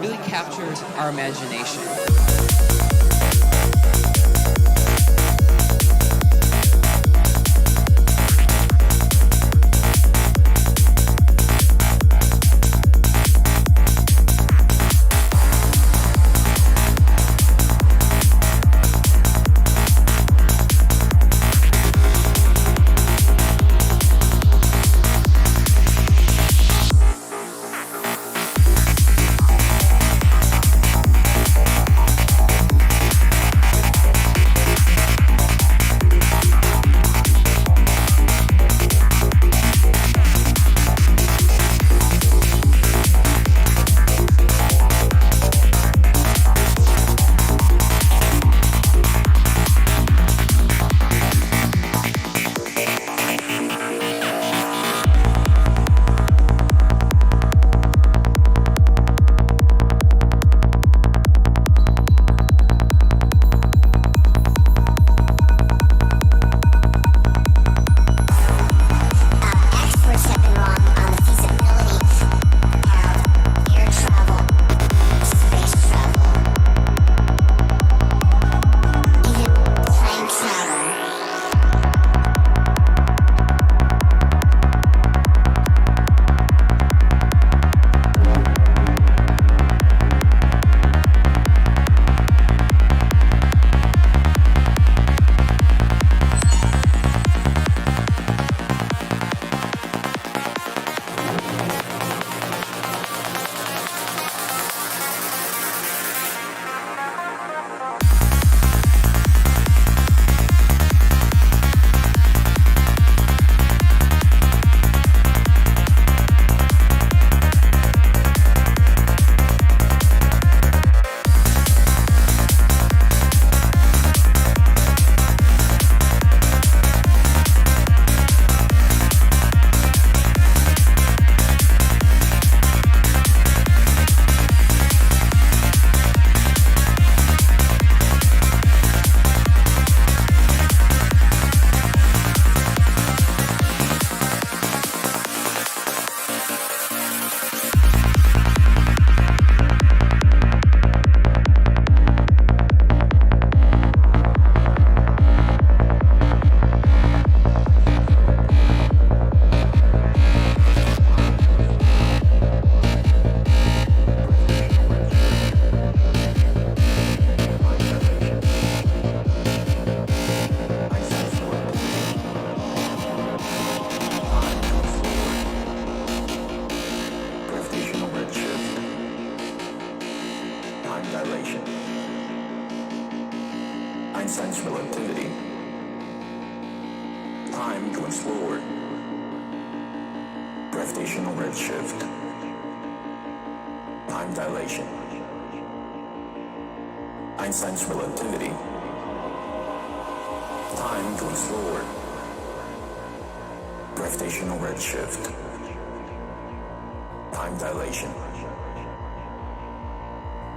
really captures our imagination. relativity. Time going slower. Gravitational redshift. Time dilation. Einstein's relativity. Time going slower. Gravitational redshift. Time dilation.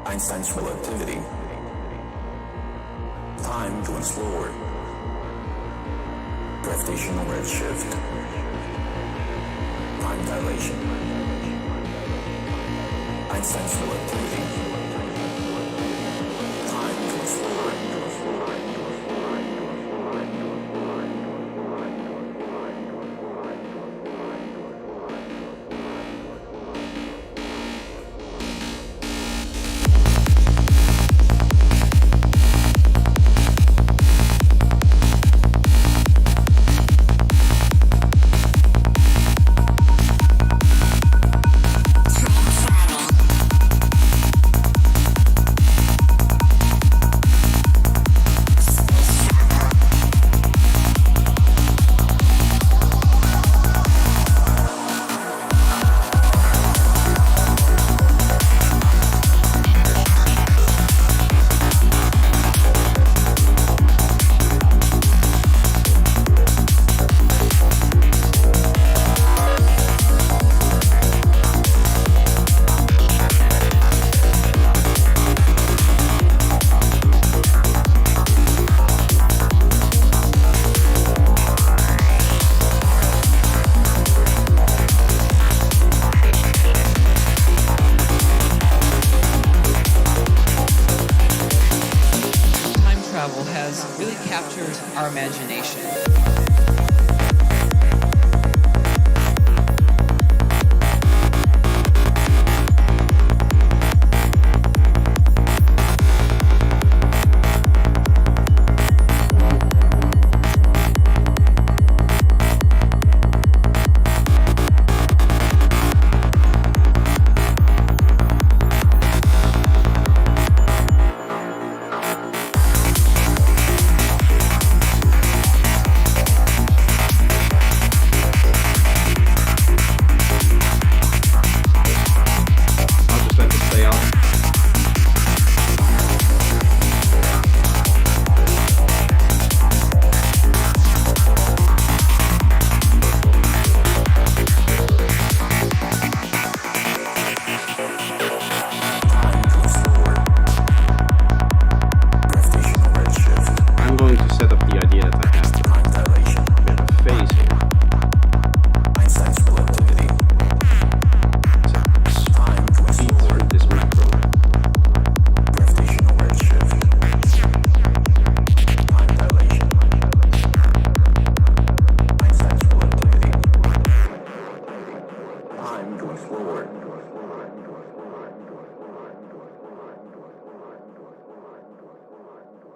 Einstein's relativity. Time going slower. Gravitational redshift. Time dilation. Einstein's relativity. Time going slower. Travel has really captured our imagination.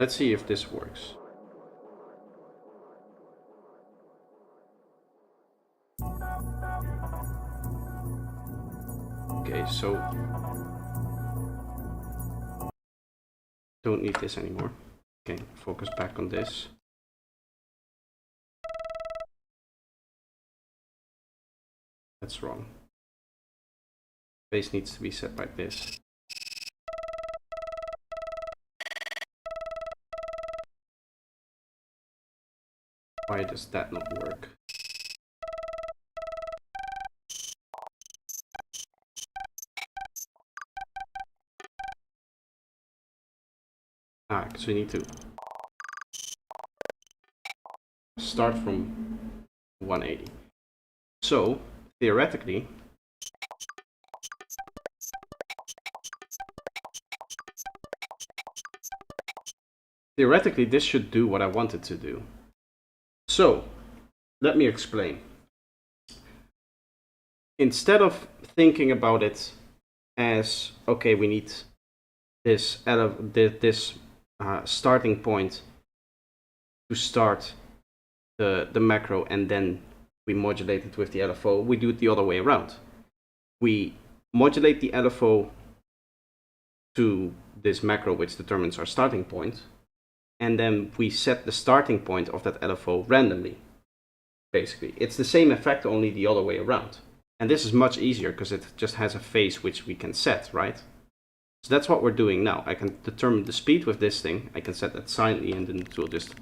Let's see if this works. Okay, so don't need this anymore. Okay, focus back on this. That's wrong. Base needs to be set like this. Why does that not work? So we need to start from 180. So theoretically, this should do what I wanted to do. So let me explain. Instead of thinking about it as, okay, we need this starting point to start the macro, and then we modulate it with the LFO, we do it the other way around. We modulate the LFO to this macro, which determines our starting point, and then we set the starting point of that LFO randomly. Basically, it's the same effect, only the other way around. And this is much easier because it just has a phase which we can set, right? So that's what we're doing now. I can determine the speed with this thing. I can set that silently, and then it will just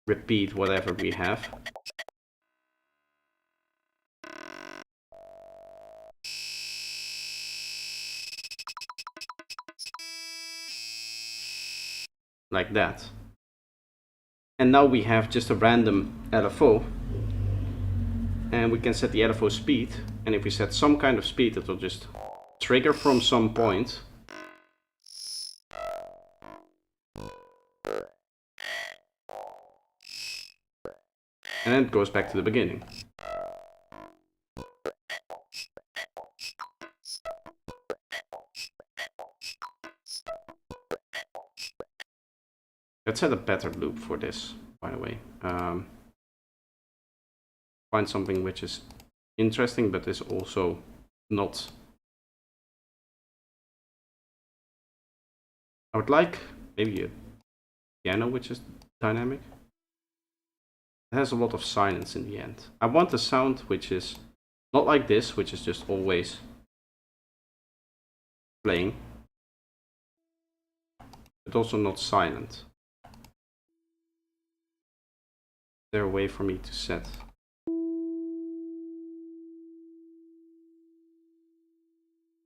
repeat whatever we have. Like that. And now we have just a random LFO. And we can set the LFO speed. And if we set some kind of speed, it will just trigger from some point. And then it goes back to the beginning. Let's set a better loop for this, by the way. Find something which is interesting, but is also not. I would like maybe a piano which is dynamic. It has a lot of silence in the end. I want a sound which is not like this, which is just always playing, but also not silent. Is there a way for me to set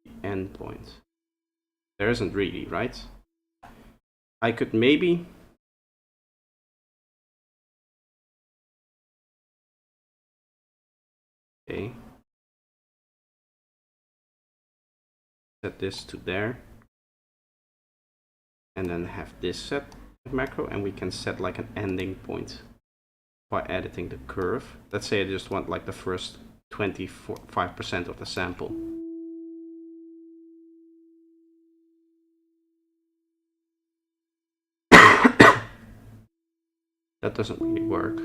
the end point? There isn't really, right? I could maybe set this to there, and then have this set with macro, and we can set like an ending point by editing the curve. Let's say I just want like the first 25% of the sample. That doesn't really work.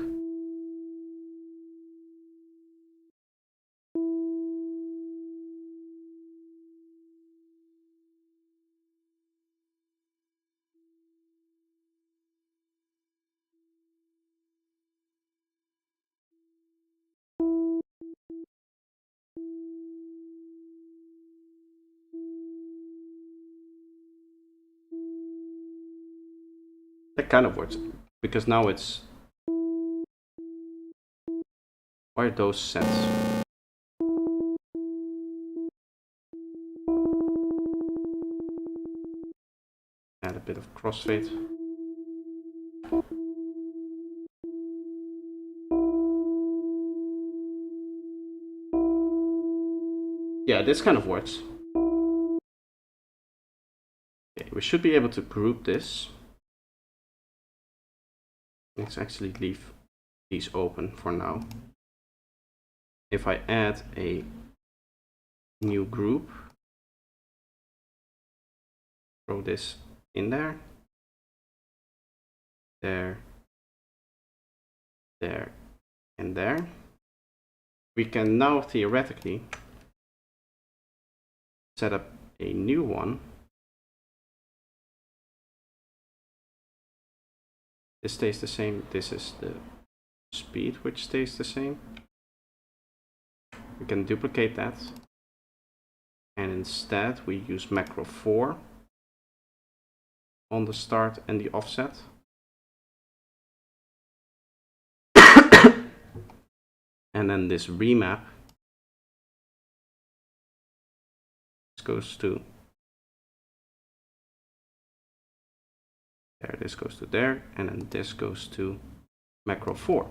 That kind of works, because now it's... Why are those sets? Add a bit of crossfade. Yeah, this kind of works. Okay, we should be able to group this. Let's actually leave these open for now. If I add a new group, throw this in there, there, there, and there, we can now theoretically set up a new one. This stays the same. This is the speed which stays the same. We can duplicate that, and instead we use macro 4 on the start and the offset. And then this remap, this goes to there, this goes to there, and then this goes to macro 4.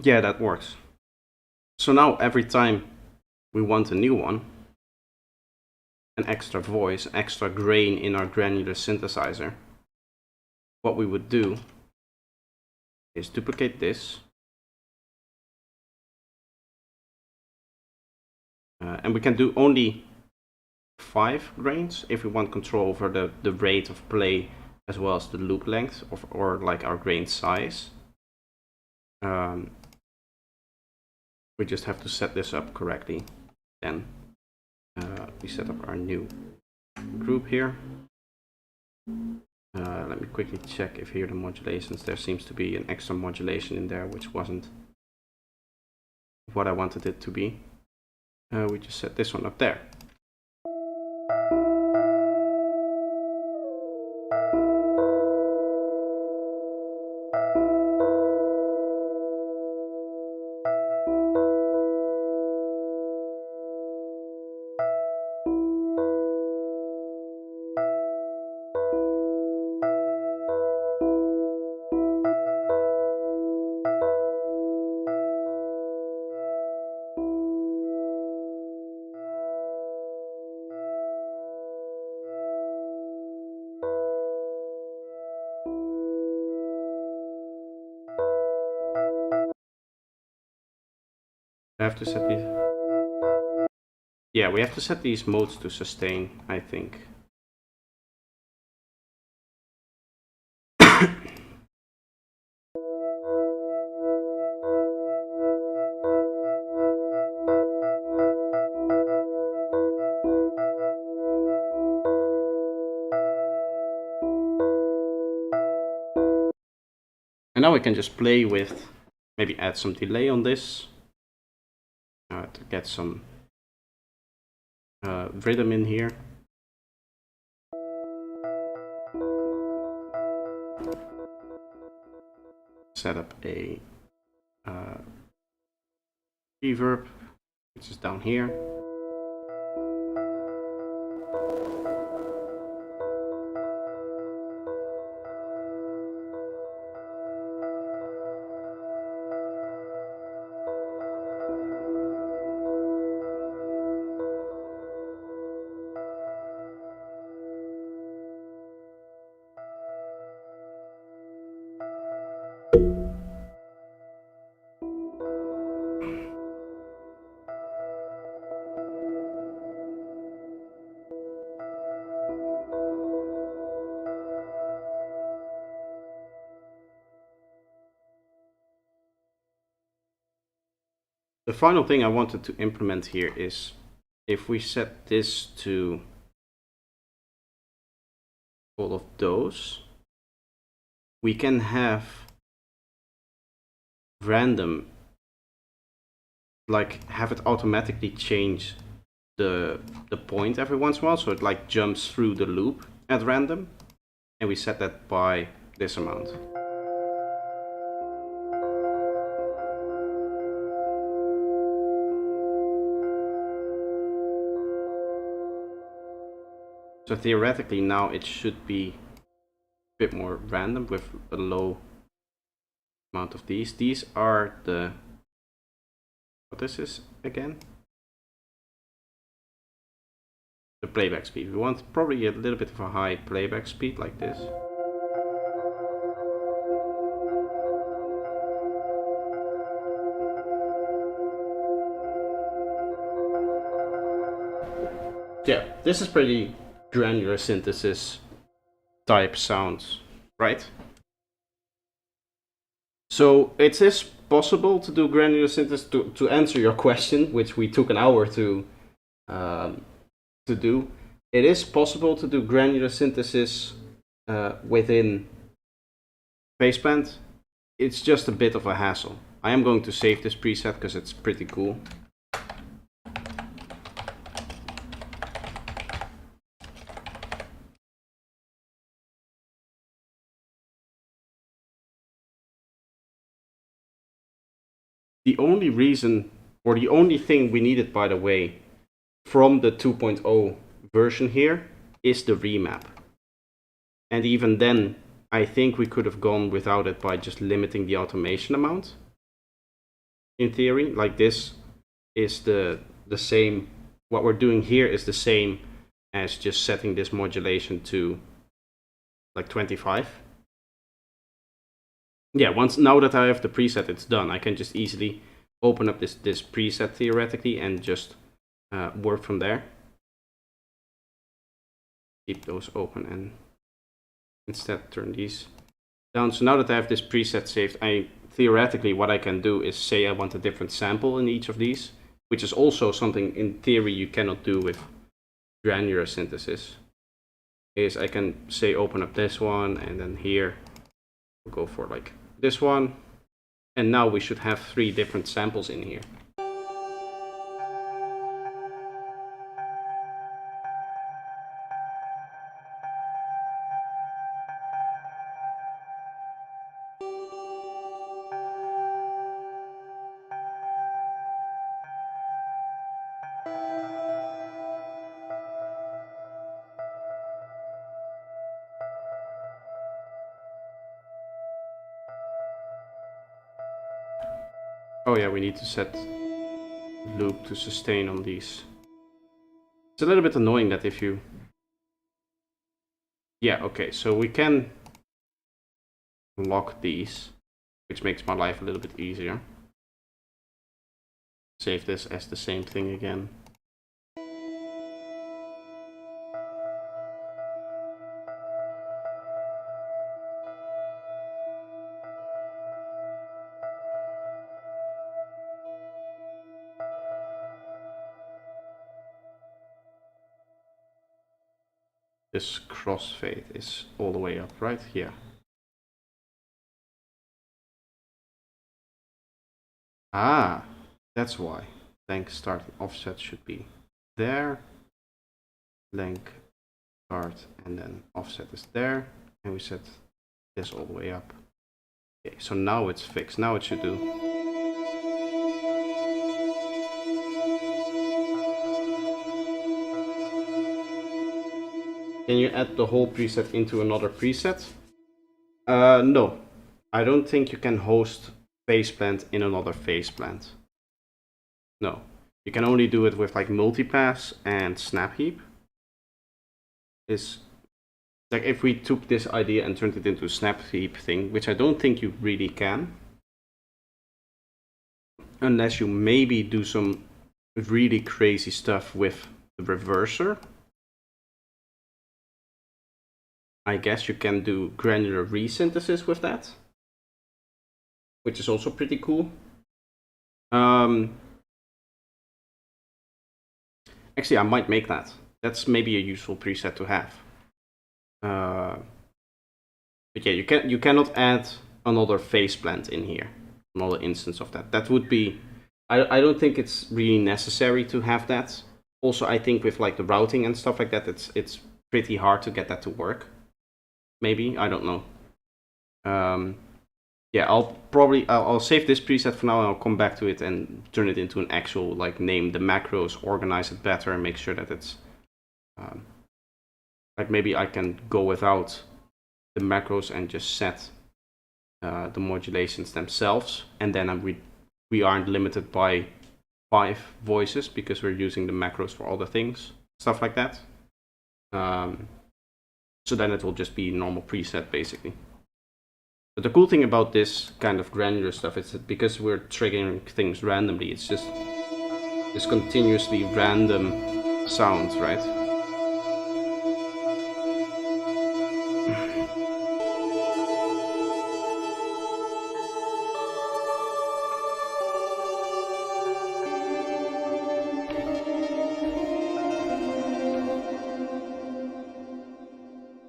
Yeah, that works. So now every time we want a new one, an extra voice, extra grain in our granular synthesizer, what we would do is duplicate this, and we can do only 5 grains if we want control over the rate of play as well as the loop length or like our grain size. We just have to set this up correctly. Then we set up our new group here. Let me quickly check if here the modulations, there seems to be an extra modulation in there which wasn't what I wanted it to be. We just set this one up there. I have to set these. Yeah, we have to set these modes to sustain, I think. And now we can just play with, maybe add some delay on this to get some rhythm in here. Set up a reverb, which is down here. The final thing I wanted to implement here is if we set this to all of those, we can have random, like have it automatically change the point every once in a while, so it like jumps through the loop at random, and we set that by this amount. So theoretically now it should be a bit more random with a low amount of these. These are the, what this is again? The playback speed. We want probably a little bit of a high playback speed like this. Yeah, this is pretty granular synthesis type sounds, right? So it is possible to do granular synthesis. To answer your question, which we took an hour to do, it is possible to do granular synthesis within baseband. It's just a bit of a hassle. I am going to save this preset because it's pretty cool. The only reason, or the only thing we needed, by the way, from the 2.0 version here is the remap. And even then, I think we could have gone without it by just limiting the automation amount. In theory, like this is the same, what we're doing here is the same as just setting this modulation to like 25. Yeah, now that I have the preset, it's done. I can just easily open up this preset theoretically and just work from there. keep those open and instead turn these down. So now that I have this preset saved, theoretically what I can do is say I want a different sample in each of these, which is also something in theory you cannot do with granular synthesis. Is I can say open up this one, and then here we'll go for like this one, and now we should have 3 different samples in here. Oh yeah, we need to set loop to sustain on these. It's a little bit annoying that if you... Yeah, okay, so we can lock these, which makes my life a little bit easier. Save this as the same thing again. This crossfade is all the way up, right? Yeah. Ah, that's why. Length start and offset should be there. Length start and then offset is there. And we set this all the way up. Okay, so now it's fixed. Now it should do. Can you add the whole preset into another preset? No. I don't think you can host phase plant in another phase plant. No. You can only do it with like multipass and snap heap. Is like if we took this idea and turned it into a snap heap thing, which I don't think you really can. Unless you maybe do some really crazy stuff with the reverser. I guess you can do granular resynthesis with that, which is also pretty cool. Actually, I might make that. That's maybe a useful preset to have. But yeah, you cannot add another phase plant in here, another instance of that. That would be, I don't think it's really necessary to have that. Also, I think with like the routing and stuff like that, it's pretty hard to get that to work. Maybe, I don't know. Yeah, I'll save this preset for now and I'll come back to it and turn it into an actual, like, name the macros, organize it better and make sure that it's, like maybe I can go without the macros and just set the modulations themselves, and then we aren't limited by 5 voices because we're using the macros for other things, stuff like that. So then it will just be normal preset basically. But the cool thing about this kind of granular stuff is that because we're triggering things randomly, it's just this continuously random sounds, right?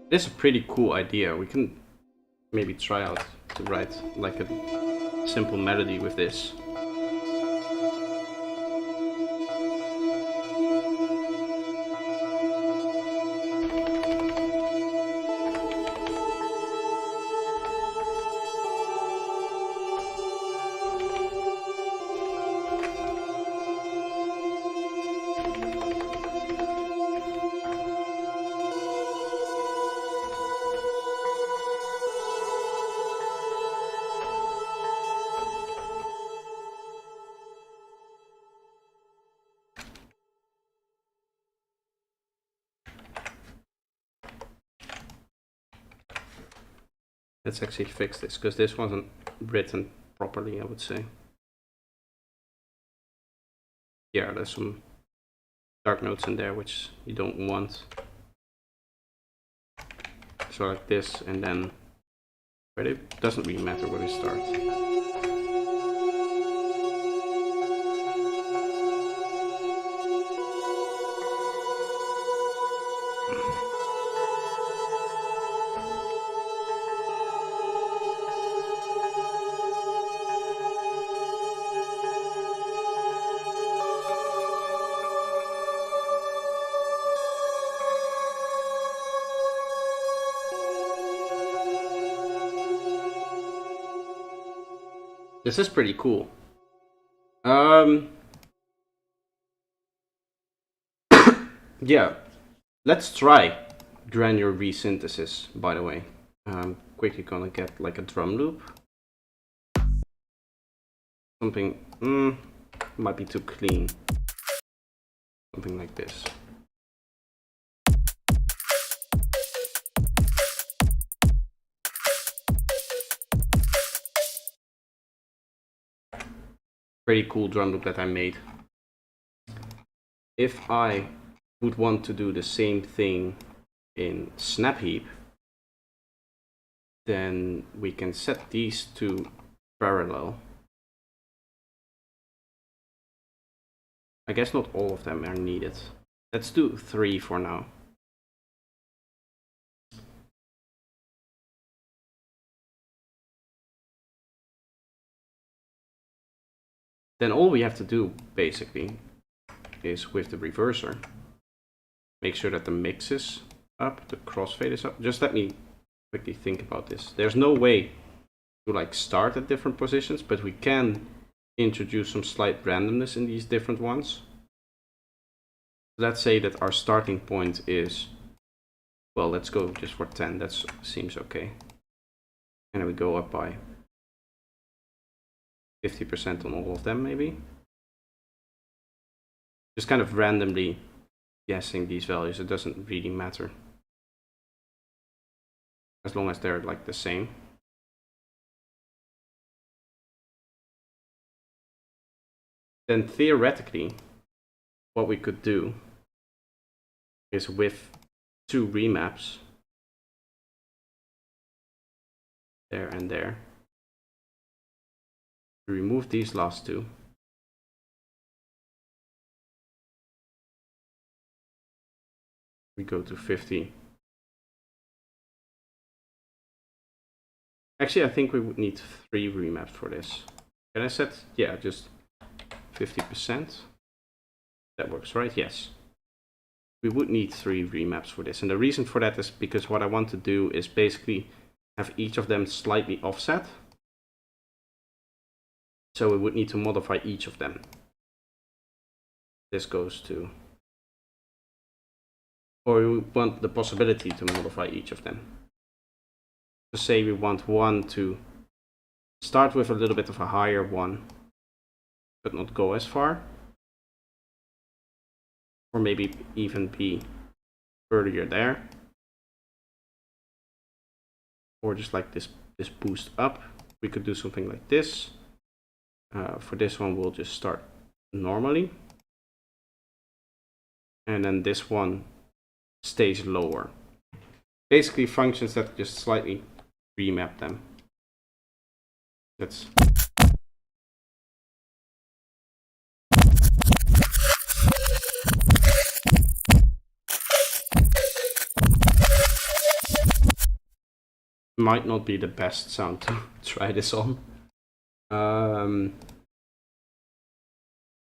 This is a pretty cool idea. We can maybe try out to write like a simple melody with this. Let's actually fix this, because this wasn't written properly, I would say. Yeah, there's some dark notes in there which you don't want. So like this, and then, but it doesn't really matter where we start. This is pretty cool. Yeah, let's try granular resynthesis, by the way. I'm quickly gonna get like a drum loop. Something, might be too clean. Something like this. Pretty cool drum loop that I made. If I would want to do the same thing in Snap Heap, then we can set these two parallel. I guess not all of them are needed. Let's do 3 for now. Then all we have to do, basically, is with the reverser, make sure that the mix is up, the crossfade is up. Just let me quickly think about this. There's no way to like start at different positions, but we can introduce some slight randomness in these different ones. Let's say that our starting point is, well, let's go just for 10. That seems okay. And then we go up by 50% on all of them, maybe. Just kind of randomly guessing these values. It doesn't really matter, as long as they're like the same. Then theoretically, what we could do is with 2 remaps, there and there, remove these last 2. We go to 50. Actually, I think we would need 3 remaps for this. Can I set, yeah, just 50%? That works, right? Yes. We would need 3 remaps for this. And the reason for that is because what I want to do is basically have each of them slightly offset. So we would need to modify each of them. This goes to, or we want the possibility to modify each of them. So say we want one to start with a little bit of a higher one, but not go as far. Or maybe even be earlier there. Or just like this boost up. We could do something like this. For this one, we'll just start normally. And then this one stays lower. Basically functions that just slightly remap them. That's might not be the best sound to try this on.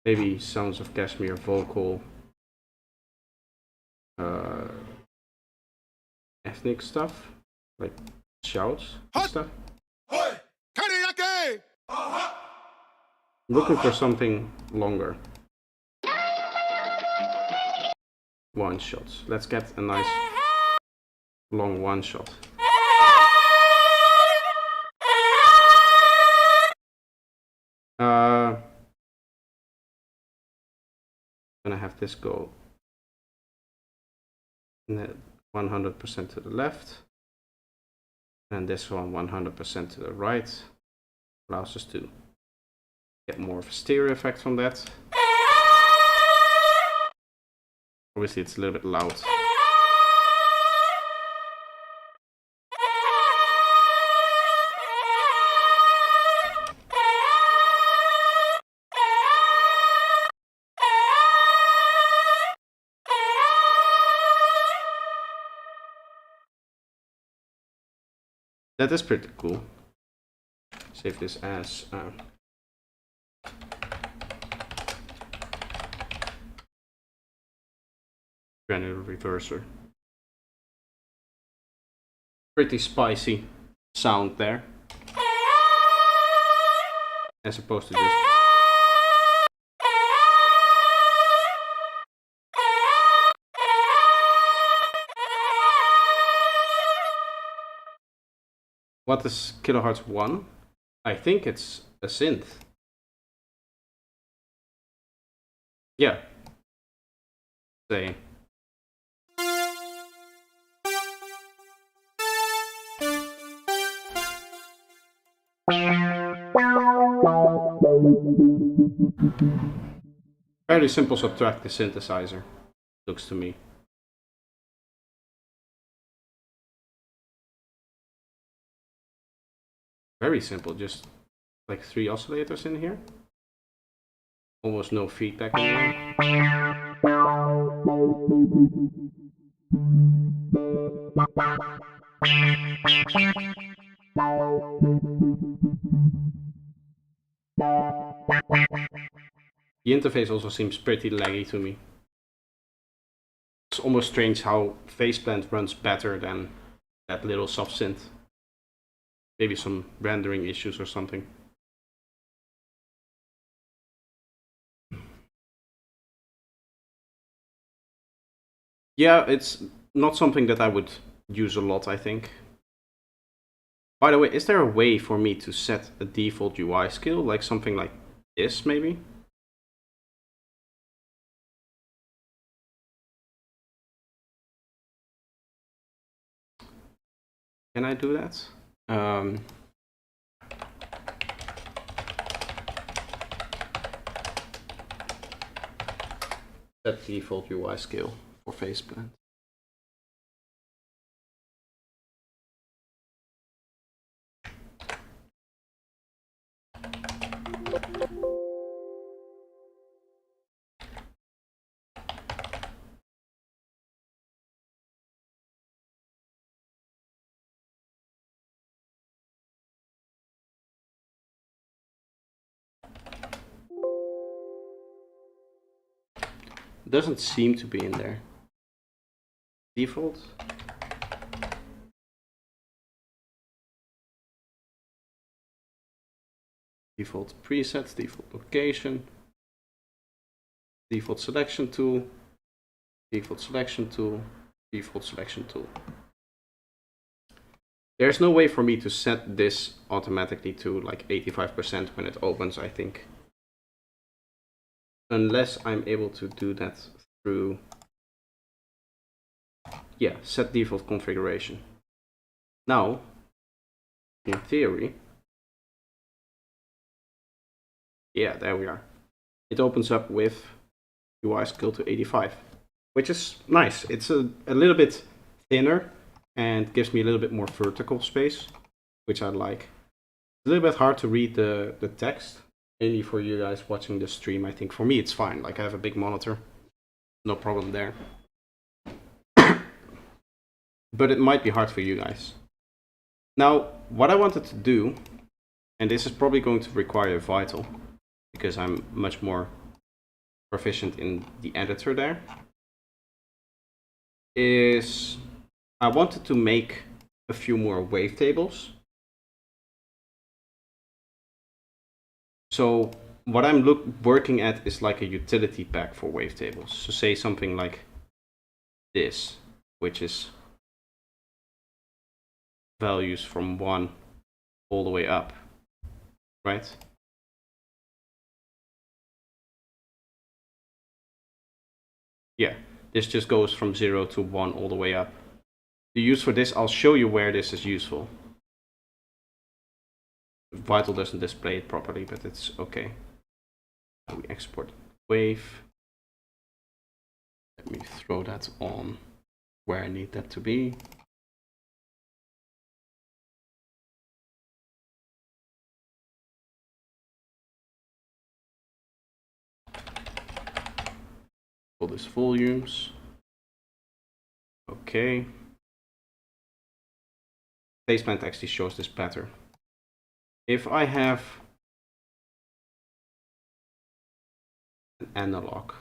Maybe Sounds of Kashmir vocal, ethnic stuff, like shouts and stuff. I'm looking for something longer. One shots. Let's get a nice long one shot. Gonna have this go 100% to the left, and this one 100% to the right. Allows us to get more of a stereo effect from that. Obviously it's a little bit loud. That is pretty cool. Save this as granular reverser. Pretty spicy sound there, as opposed to just what is kilohertz 1? I think it's a synth. Yeah. Say. Fairly simple subtractive synthesizer, looks to me. Very simple, just like 3 oscillators in here. Almost no feedback in there. The interface also seems pretty laggy to me. It's almost strange how Faceplant runs better than that little soft synth. Maybe some rendering issues or something. Yeah, it's not something that I would use a lot, I think. By the way, is there a way for me to set a default UI scale, like something like this, maybe? Can I do that? Set default UI scale for Faceplant. Doesn't seem to be in there. Default. Default presets, default location, default selection tool, default selection tool, default selection tool. There's no way for me to set this automatically to like 85% when it opens, I think. Unless I'm able to do that through, yeah, set default configuration. Now, in theory, yeah, there we are. It opens up with UI scale to 85, which is nice. It's a little bit thinner and gives me a little bit more vertical space, which I like. It's a little bit hard to read the text, mainly for you guys watching the stream. I think for me it's fine. Like I have a big monitor, no problem there. But it might be hard for you guys. Now, what I wanted to do, and this is probably going to require Vital, because I'm much more proficient in the editor there, is I wanted to make a few more wavetables. So what I'm working at is like a utility pack for wavetables. So say something like this, which is values from 1 all the way up, right? Yeah, this just goes from 0 to 1 all the way up. The use for this, I'll show you where this is useful. Vital doesn't display it properly, but it's okay. We export wave. Let me throw that on where I need that to be. All this volumes. Okay. placement actually shows this better. If I have an analog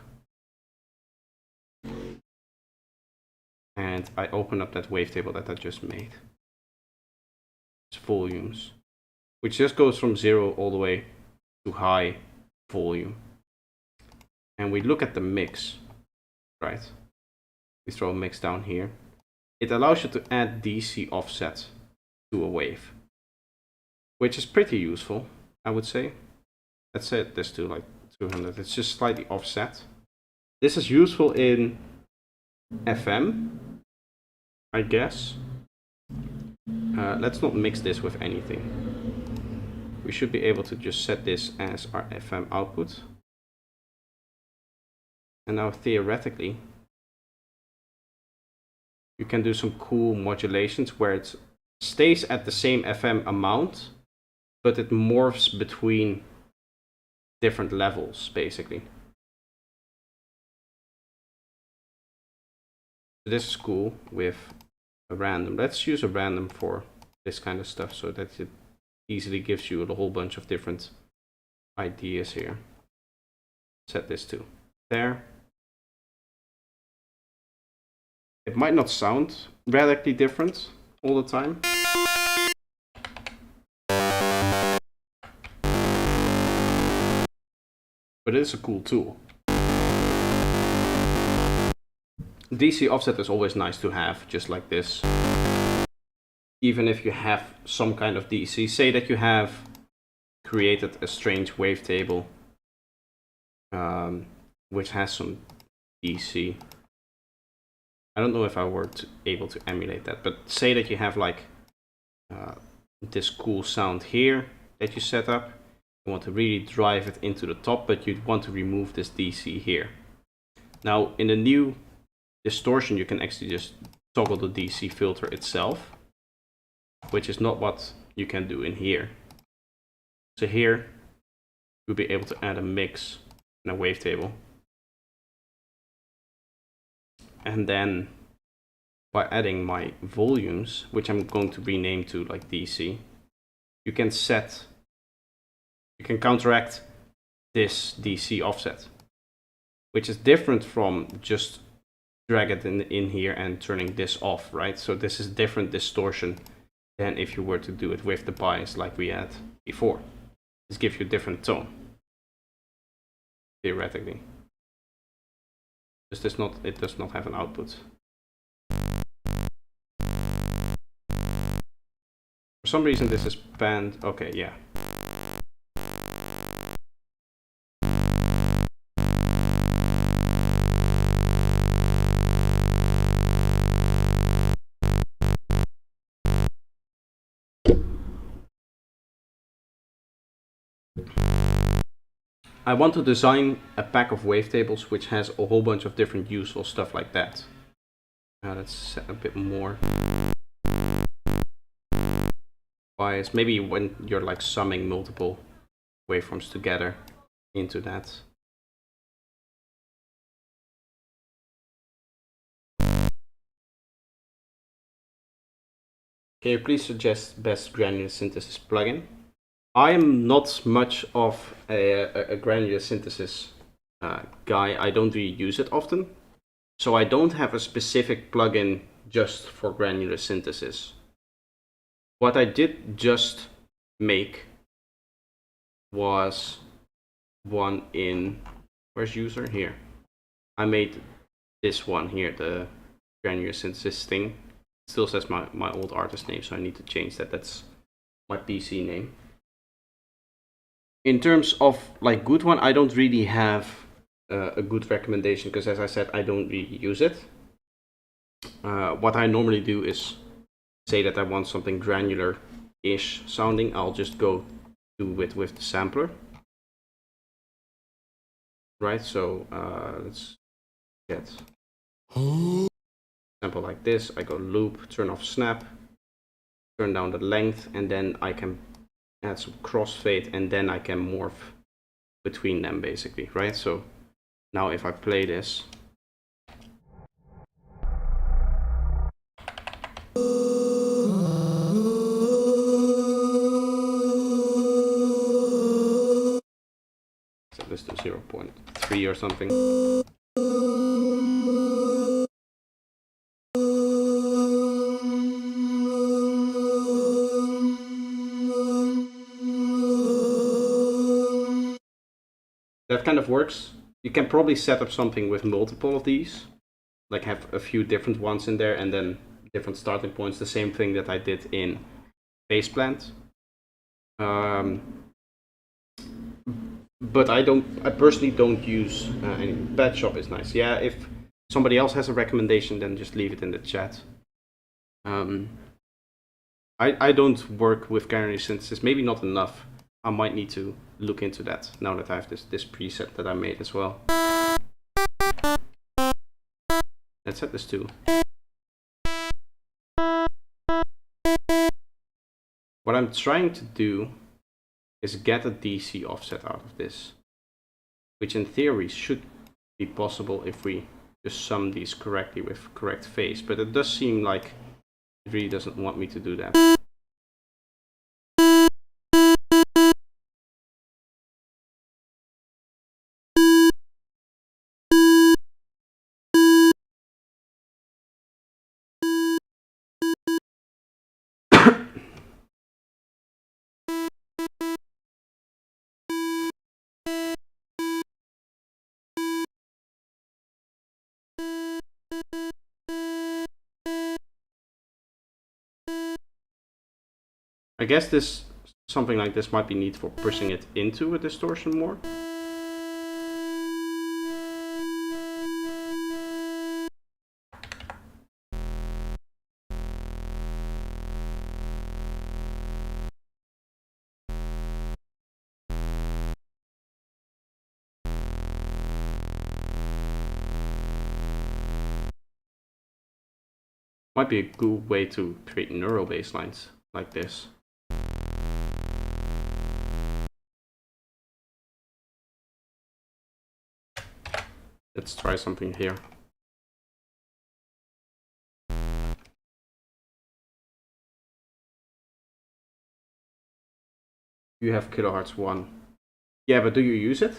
and I open up that wavetable that I just made, it's volumes, which just goes from 0 all the way to high volume. And we look at the mix, right? We throw a mix down here. It allows you to add DC offset to a wave, which is pretty useful, I would say. Let's set this to like 200. It's just slightly offset. This is useful in FM, I guess. Let's not mix this with anything. We should be able to just set this as our FM output. And now theoretically, you can do some cool modulations where it stays at the same FM amount, but it morphs between different levels, basically. This is cool with a random. Let's use a random for this kind of stuff so that it easily gives you a whole bunch of different ideas here. Set this to there. It might not sound radically different all the time. But it is a cool tool. DC offset is always nice to have, just like this. Even if you have some kind of DC, say that you have created a strange wavetable which has some DC. I don't know if I were able to emulate that, but say that you have like this cool sound here that you set up. You want to really drive it into the top, but you want to remove this DC here. Now in the new distortion, you can actually just toggle the DC filter itself, which is not what you can do in here. So here you'll be able to add a mix and a wavetable. And then by adding my volumes, which I'm going to rename to like DC, you can counteract this DC offset, which is different from just drag it in here and turning this off, right? So this is different distortion than if you were to do it with the bias like we had before. This gives you a different tone, theoretically. It does not have an output. For some reason this is banned. Okay, yeah. I want to design a pack of wavetables which has a whole bunch of different useful stuff like that. Now let's set a bit more bias. Maybe when you're like summing multiple waveforms together into that. Can you please suggest best granular synthesis plugin? I am not much of a granular synthesis guy. I don't really use it often. So I don't have a specific plugin just for granular synthesis. What I did just make was one in, where's user? Here. I made this one here, the granular synthesis thing. It still says my old artist name, so I need to change that. That's my PC name. In terms of like good one, I don't really have a good recommendation because, as I said, I don't really use it. What I normally do is say that I want something granular-ish sounding. I'll just go do it with the sampler. Right, so let's get sample like this. I go loop, turn off snap, turn down the length, and then I can add some crossfade, and then I can morph between them basically, right? So now if I play this, this to 0.3 or something. That kind of works. You can probably set up something with multiple of these, like have a few different ones in there and then different starting points. The same thing that I did in Faceplant. But I personally don't use any. Pet Shop is nice. Yeah, if somebody else has a recommendation, then just leave it in the chat. I don't work with granular synthesis. Maybe not enough. I might need to look into that now that I have this preset that I made as well. Let's set this to. What I'm trying to do is get a DC offset out of this, which in theory should be possible if we just sum these correctly with correct phase, but it does seem like it really doesn't want me to do that. I guess something like this might be neat for pushing it into a distortion more. Might be a good way to create neural basslines like this. Let's try something here. You have kilohertz 1. Yeah, but do you use it?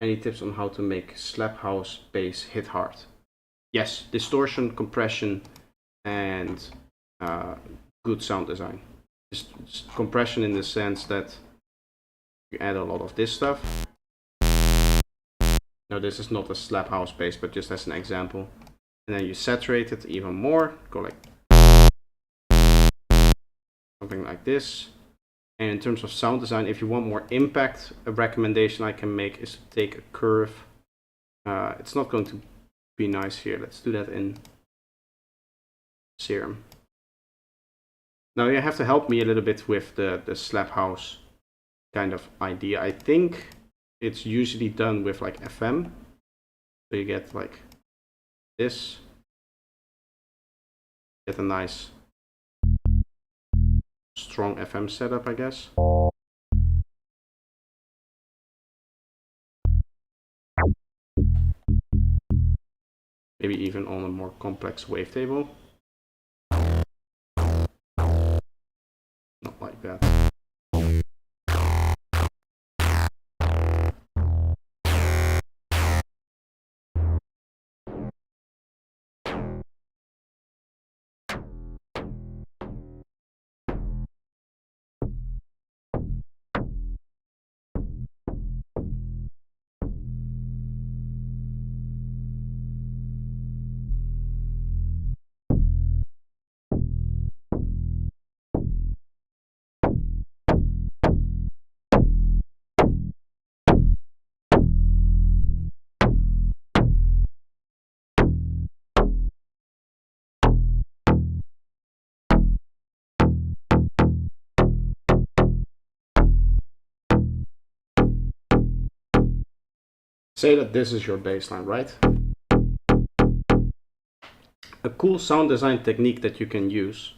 Any tips on how to make slap house bass hit hard? Yes, distortion, compression, and good sound design. Just compression in the sense that you add a lot of this stuff. Now this is not a slap house bass, but just as an example. And then you saturate it even more, go like something like this. And in terms of sound design, if you want more impact, a recommendation I can make is to take a curve. It's not going to be nice here. Let's do that in Serum. Now you have to help me a little bit with the slap house kind of idea. I think it's usually done with like FM. So you get like this. Get a nice strong FM setup, I guess. Maybe even on a more complex wavetable. Not like that. Say that this is your baseline, right? A cool sound design technique that you can use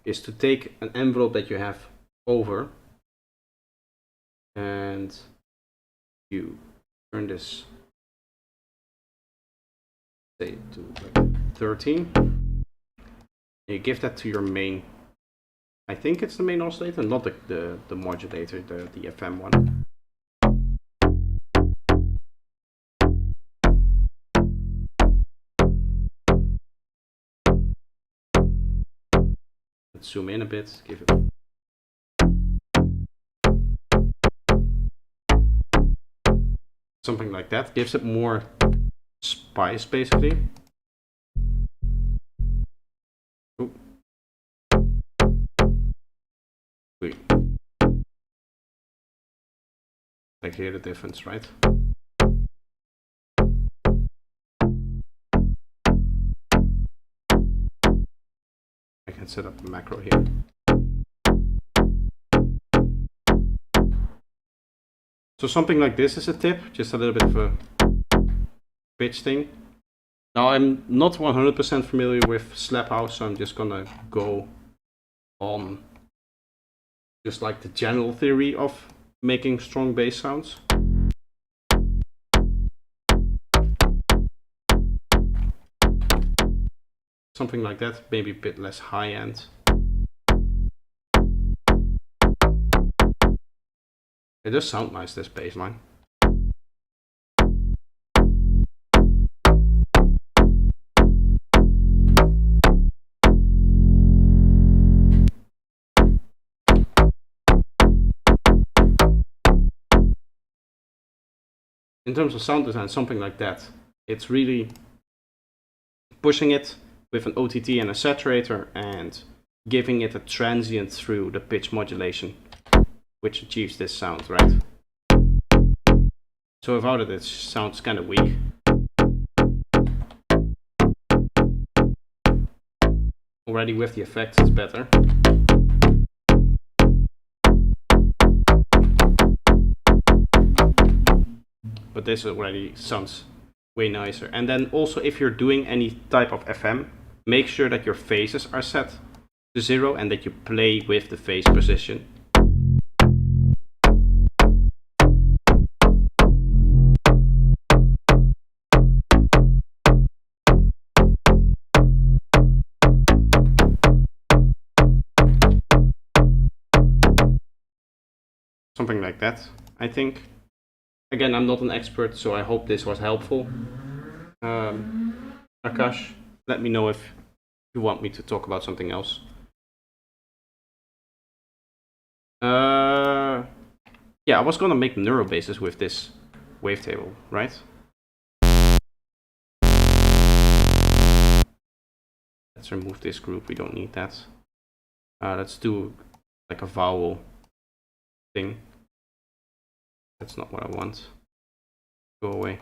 is to take an envelope that you have over and you turn this, say, to like 13. And you give that to your main I think it's the main oscillator, not the modulator, the FM one. Let's zoom in a bit, give it. Something like that gives it more spice, basically. Ooh. Wait. Like, hear the difference, right? I can set up a macro here. So something like this is a tip, just a little bit of a pitch thing. Now I'm not 100% familiar with slap house, so I'm just gonna go on just like the general theory of making strong bass sounds. Something like that, maybe a bit less high end. It does sound nice, this bass line. In terms of sound design, something like that, it's really pushing it with an OTT and a saturator and giving it a transient through the pitch modulation, which achieves this sound, right? So without it, it sounds kind of weak. Already with the effects, it's better. But this already sounds way nicer. And then also, if you're doing any type of FM, make sure that your phases are set to 0 and that you play with the phase position. Something like that, I think. Again, I'm not an expert, so I hope this was helpful. Akash, let me know if you want me to talk about something else. Yeah, I was gonna make neural bases with this wavetable, right? Let's remove this group, we don't need that. Let's do like a vowel thing. That's not what I want. Go away.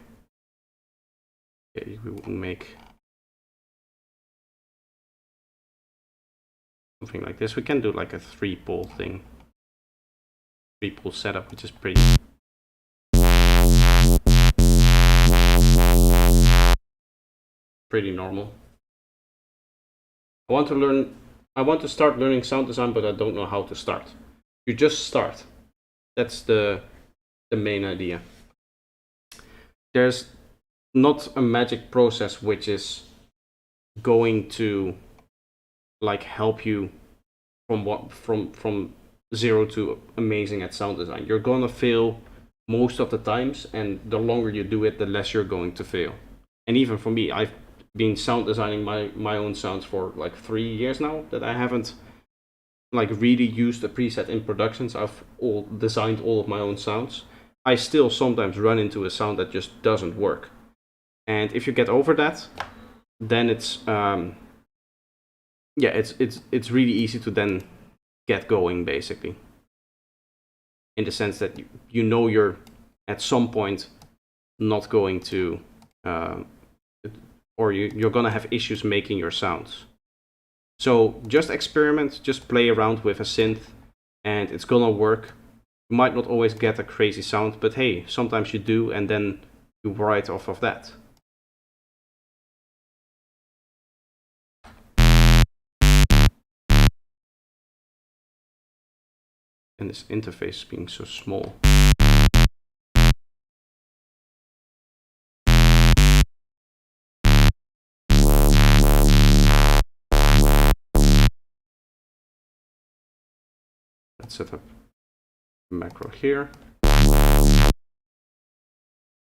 Okay, we will make something like this. We can do like a 3-pole thing. 3-pole setup, which is pretty normal. I want to start learning sound design, but I don't know how to start. You just start. That's the main idea. There's not a magic process which is going to like help you from 0 to amazing at sound design. You're gonna fail most of the times, and the longer you do it, the less you're going to fail. And even for me, I've been sound designing my own sounds for like 3 years now that I haven't like really used a preset in productions. I've designed all of my own sounds. I still sometimes run into a sound that just doesn't work. And if you get over that, then it's it's really easy to then get going, basically. In the sense that you know you're at some point not going to or you're gonna have issues making your sounds. So just experiment, just play around with a synth, and it's gonna work. You might not always get a crazy sound, but hey, sometimes you do, and then you write off of that. And this interface being so small. Let's set up a macro here.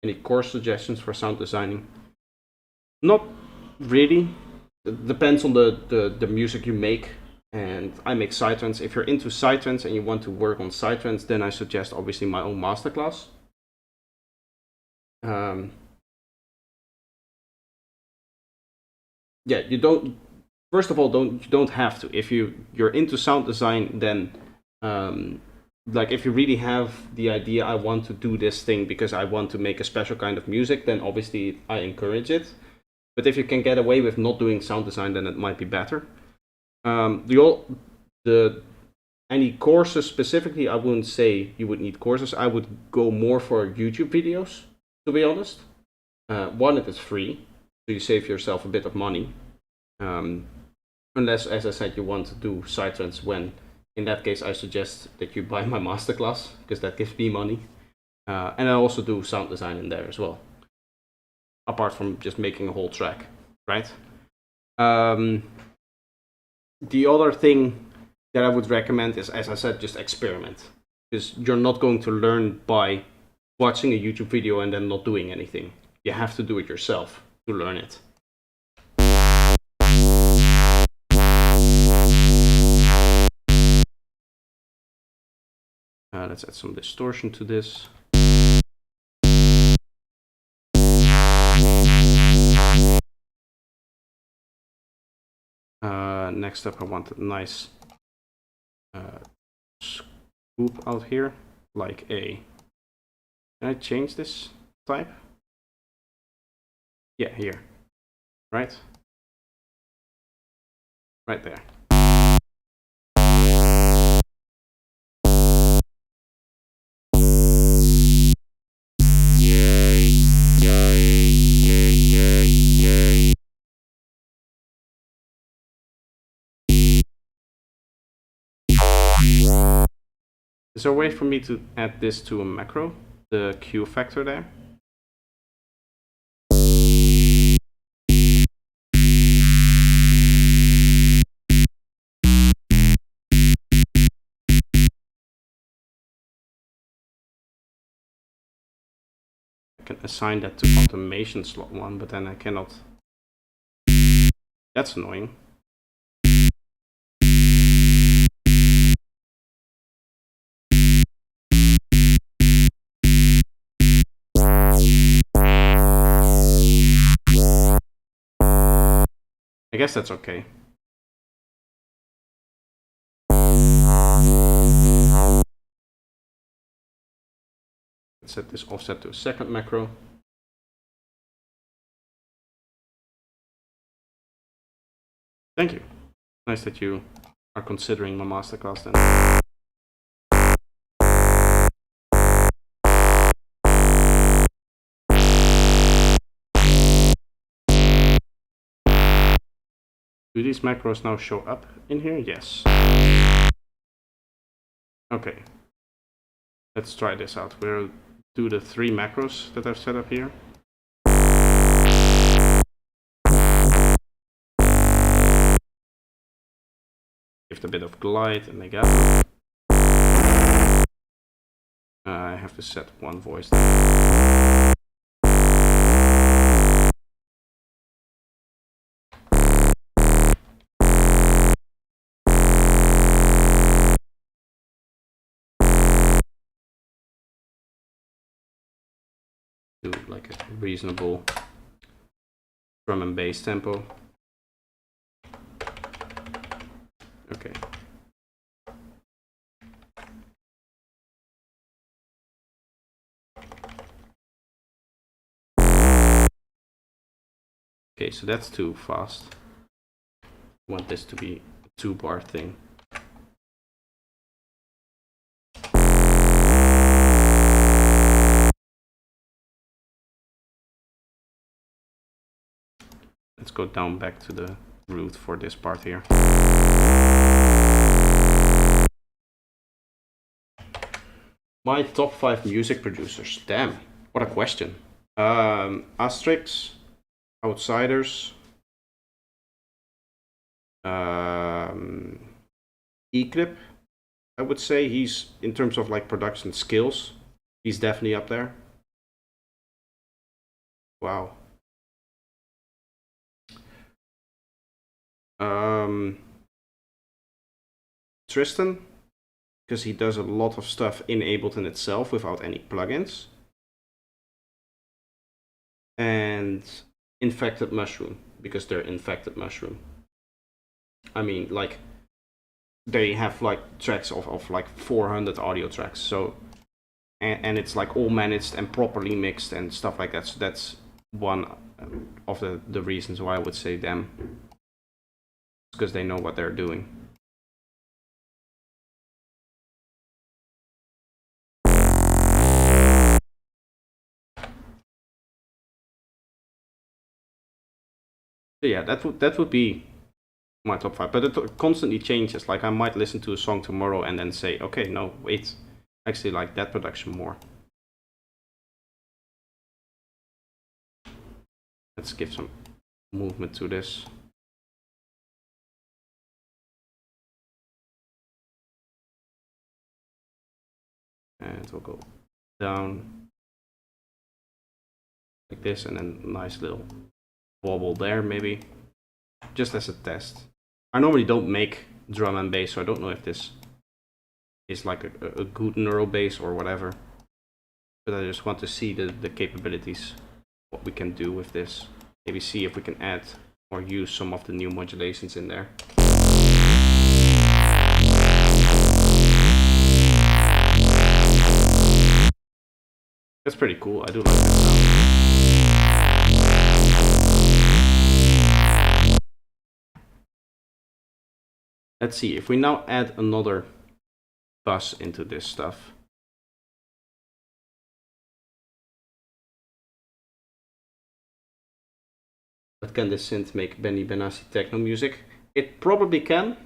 Any course suggestions for sound designing? Not really. It depends on the music you make. And I make psytrance. If you're into psytrance and you want to work on psytrance, then I suggest obviously my own masterclass. Yeah, you don't. First of all, you don't have to. If you're into sound design, then like if you really have the idea, I want to do this thing because I want to make a special kind of music, then obviously I encourage it. But if you can get away with not doing sound design, then it might be better. Any courses specifically, I wouldn't say you would need courses. I would go more for YouTube videos, to be honest. One, it is free, so you save yourself a bit of money. Unless, as I said, you want to do psytrance, when in that case I suggest that you buy my masterclass, because that gives me money. And I also do sound design in there as well, apart from just making a whole track, right? The other thing that I would recommend is, as I said, just experiment, because you're not going to learn by watching a YouTube video and then not doing anything. You have to do it yourself to learn it. Let's add some distortion to this. Next up, I want a nice scoop out here, like a... Can I change this type? Yeah, here. Right? Right there. Is there a way for me to add this to a macro? The Q factor there? I can assign that to automation slot 1, but then I cannot. That's annoying. I guess that's okay. Let's set this offset to a second macro. Thank you. Nice that you are considering my masterclass then. Do these macros now show up in here? Yes. Okay. Let's try this out. We'll do the 3 macros that I've set up here. Give it a bit of glide and legato. I have to set one voice there. Do like a reasonable drum and bass tempo. Okay. Okay, so that's too fast. I want this to be a 2-bar thing. Let's go down back to the root for this part here. My top 5 music producers. Damn, what a question. Asterix, Outsiders, Eclipse, I would say he's, in terms of like production skills, he's definitely up there. Wow. Tristan, because he does a lot of stuff in Ableton itself without any plugins. And Infected Mushroom, because they're Infected Mushroom. I mean, like, they have like tracks of like 400 audio tracks, so and it's like all managed and properly mixed and stuff like that. So that's one of the reasons why I would say them, because they know what they're doing. So yeah, that would be my top 5, but it constantly changes. Like I might listen to a song tomorrow and then say, okay, no, wait, actually like that production more. Let's give some movement to this. And we'll go down like this, and then nice little wobble there, maybe, just as a test. I normally don't make drum and bass, so I don't know if this is like a good neural bass or whatever, but I just want to see the capabilities, what we can do with this. Maybe see if we can add or use some of the new modulations in there. That's pretty cool. I do like that sound. Let's see if we now add another bus into this stuff. But can this synth make Benny Benassi techno music? It probably can.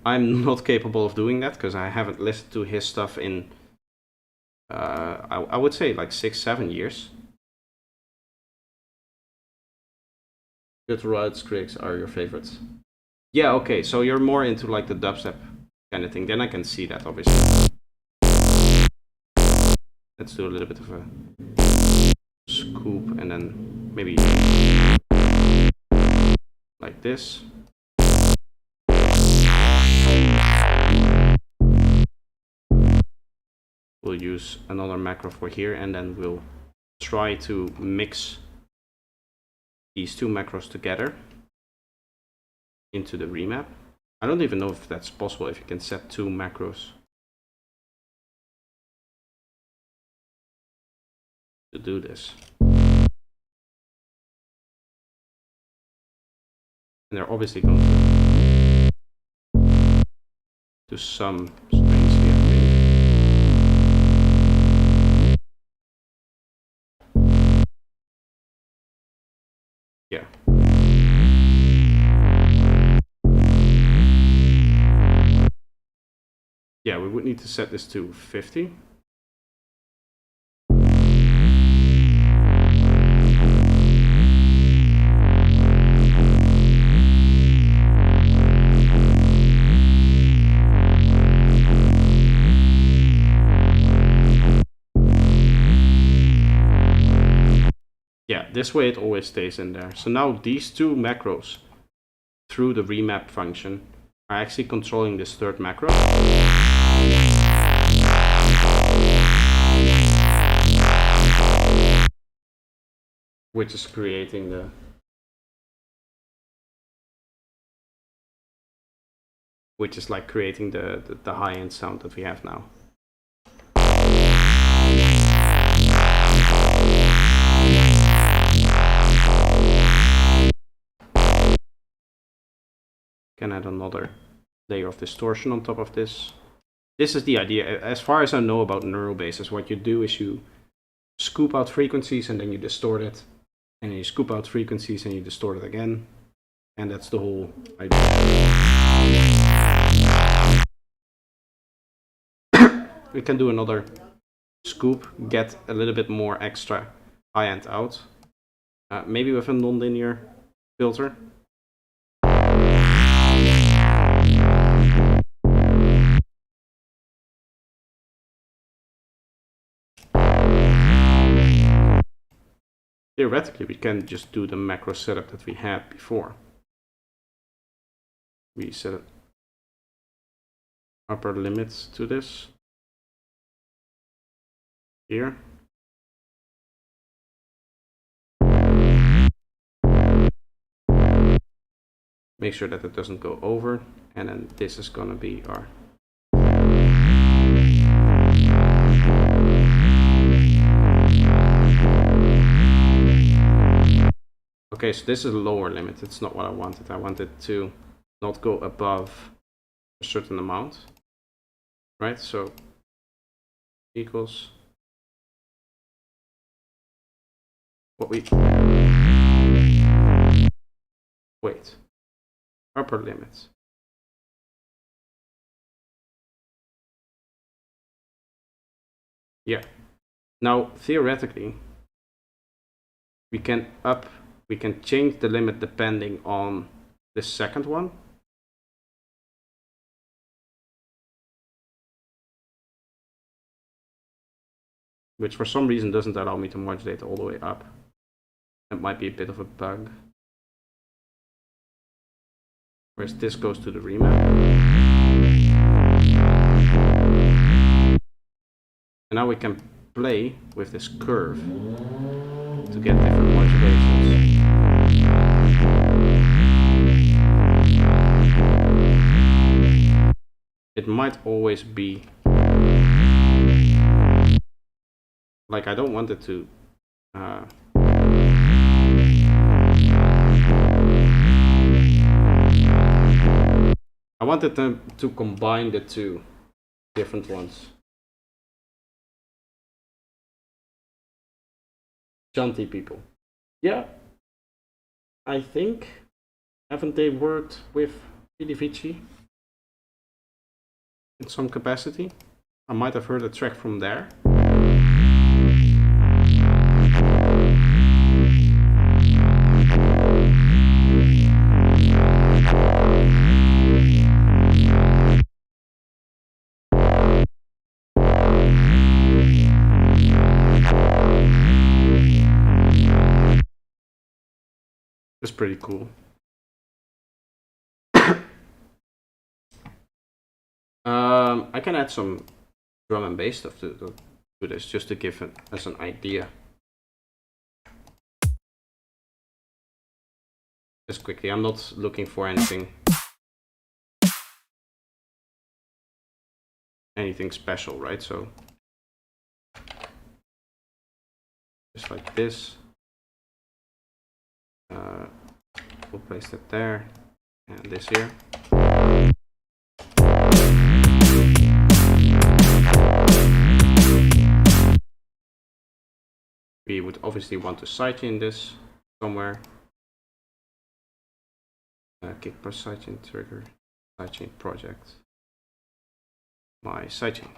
I'm not capable of doing that because I haven't listened to his stuff in I would say like 6-7 years. Good Ride Scrigs are your favorites. Yeah, okay, so you're more into like the dubstep kind of thing. Then I can see that, obviously. Let's do a little bit of a scoop and then maybe like this. We'll use another macro for here, and then we'll try to mix these two macros together into the remap. I don't even know if that's possible, if you can set two macros to do this. And they're obviously going to do some strangely, I think. Yeah. Yeah, we would need to set this to 50. Yeah, this way it always stays in there. So now these two macros through the remap function are actually controlling this third macro. Which is creating the the high-end sound that we have now. Can add another layer of distortion on top of this. This is the idea. As far as I know about neural basses, what you do is you scoop out frequencies and then you distort it, and then you scoop out frequencies and you distort it again, and that's the whole idea. We can do another scoop, get a little bit more extra high-end out, maybe with a non-linear filter. theoretically we can just do the macro setup that we had before. We set an upper limit to this here. Make sure that it doesn't go over, and then this is gonna be our okay, so this is a lower limit. It's not what I wanted. I wanted to not go above a certain amount, right? So equals what we wait, upper limit. Yeah. Now theoretically we can change the limit depending on the second one. Which for some reason doesn't allow me to modulate all the way up. That might be a bit of a bug. Whereas this goes to the remap. And now we can play with this curve to get different modulations. It might always be like I don't want it to I wanted them to combine the two different ones. Chanty people. Yeah, I think, haven't they worked with Vici in some capacity? I might have heard a track from there. It's pretty cool. I can add some drum and bass stuff to this, just to give it as an idea. Just quickly, I'm not looking for anything special, right? So just like this. We'll place that there, and this here. We would obviously want to sidechain this somewhere. Kick plus sidechain trigger, sidechain project. My sidechain.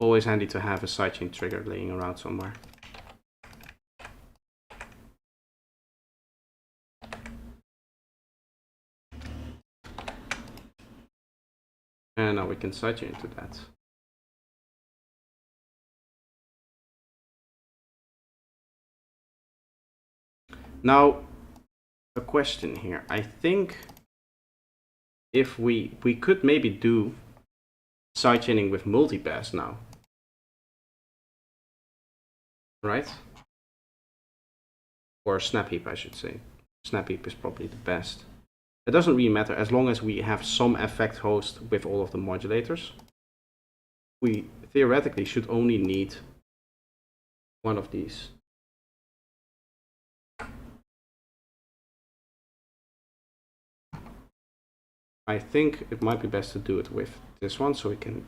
Always handy to have a sidechain trigger laying around somewhere. And now we can sidechain to that. Now, a question here. I think if we could maybe do sidechaining with multipass now. Right? Or snap heap, I should say. Snap heap is probably the best. It doesn't really matter as long as we have some effect host with all of the modulators. We theoretically should only need one of these. I think it might be best to do it with this one, so we can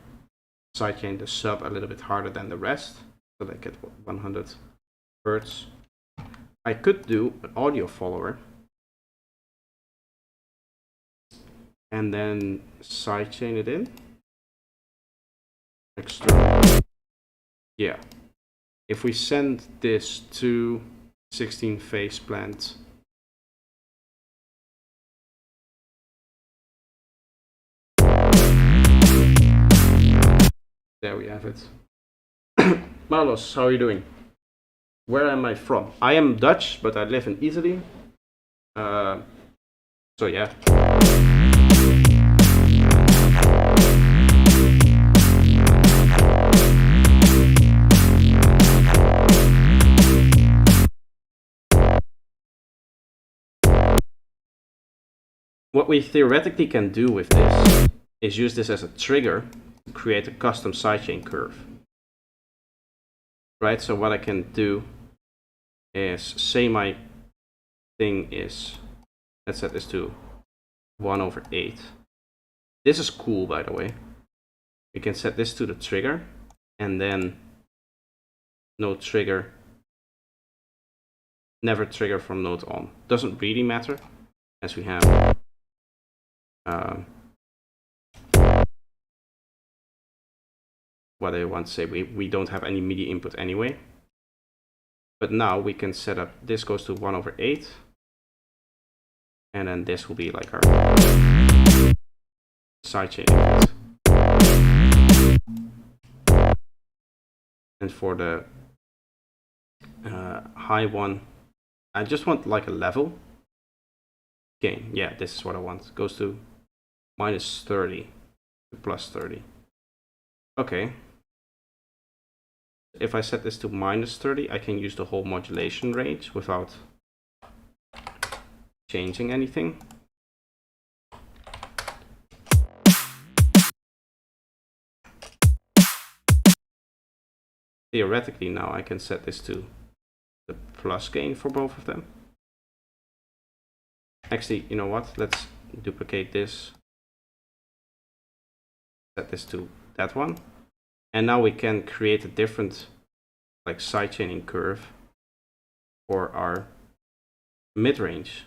sidechain the sub a little bit harder than the rest, so they get 100 hertz. I could do an audio follower and then sidechain it in. External. Yeah. If we send this to 16 phase plant, There we have it. Marlos, how are you doing? Where am I from? I am Dutch, but I live in Italy. So yeah. What we theoretically can do with this is use this as a trigger to create a custom sidechain curve. Right, so what I can do is say my thing is, let's set this to 1/8. This is cool, by the way. We can set this to the trigger and then no trigger, never trigger from node on. Doesn't really matter as we have what I want to say, we don't have any MIDI input anyway. But now we can set up, this goes to 1/8. And then this will be like our sidechain input. And for the high one, I just want like a level gain. Yeah, this is what I want. It goes to -30 to +30. Okay. If I set this to -30, I can use the whole modulation range without changing anything. Theoretically now I can set this to the plus gain for both of them. Actually, you know what? Let's duplicate this. Set this to that one. And now we can create a different like sidechaining curve for our mid-range.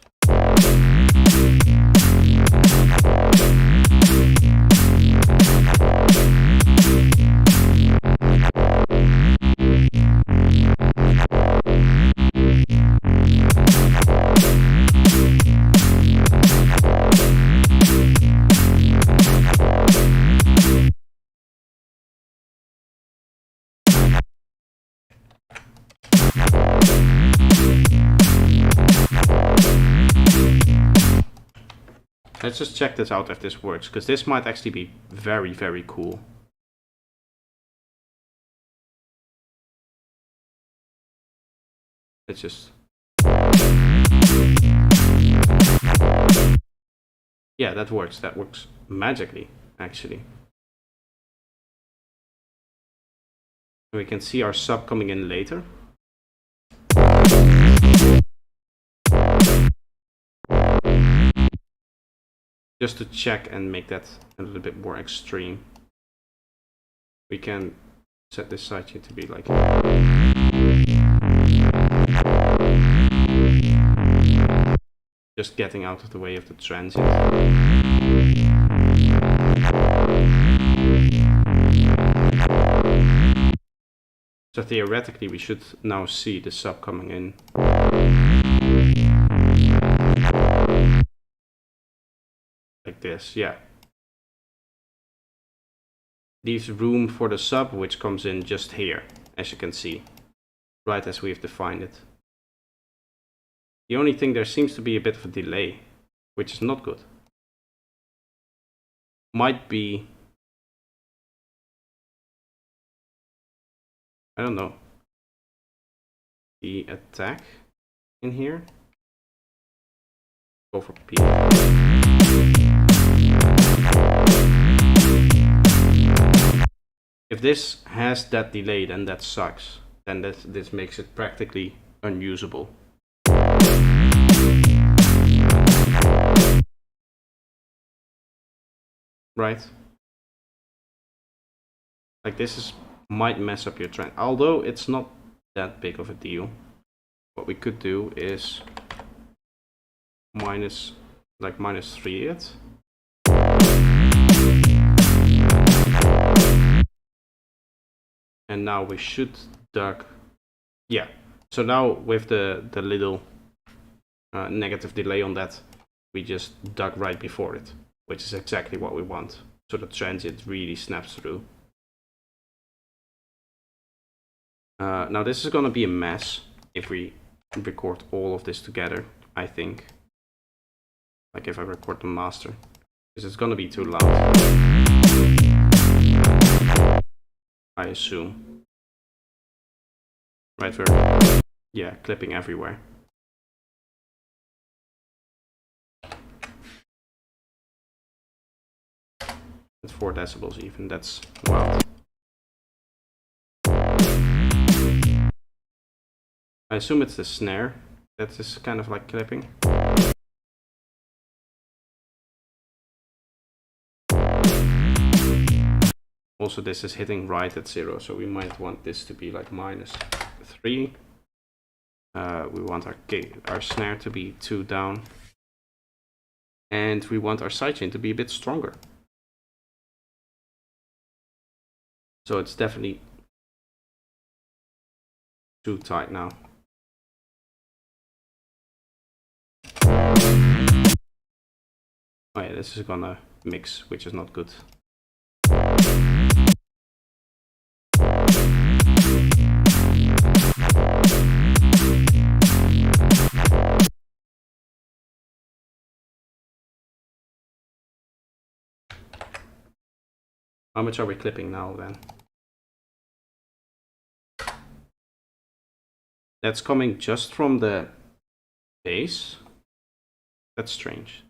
Let's just check this out if this works, because this might actually be very, very cool. Let's just... Yeah, that works. That works magically, actually. We can see our sub coming in later. Just to check and make that a little bit more extreme, we can set this sidechain to be like... Just getting out of the way of the transient. So theoretically we should now see the sub coming in. Like this, yeah. Leaves room for the sub, which comes in just here, as you can see, right as we've defined it. The only thing, there seems to be a bit of a delay, which is not good. Might be, I don't know, the attack in here. Go for P. If this has that delay, then that sucks. Then this makes it practically unusable. Right? Like this might mess up your trend. Although it's not that big of a deal. What we could do is -3 it. And now we should duck. Yeah. So now with the little negative delay on that, we just duck right before it, which is exactly what we want. So the transient really snaps through. Now this is gonna be a mess if we record all of this together, I think. Like if I record the master, because it's gonna be too loud, I assume. Right, we're, yeah, clipping everywhere. At 4 decibels even, that's wild. I assume it's the snare that is kind of like clipping. Also, this is hitting right at 0, so we might want this to be like -3. We want our snare to be 2 down. And we want our sidechain to be a bit stronger. So it's definitely too tight now. Oh yeah, this is gonna mix, which is not good. How much are we clipping now then? That's coming just from the bass. That's strange.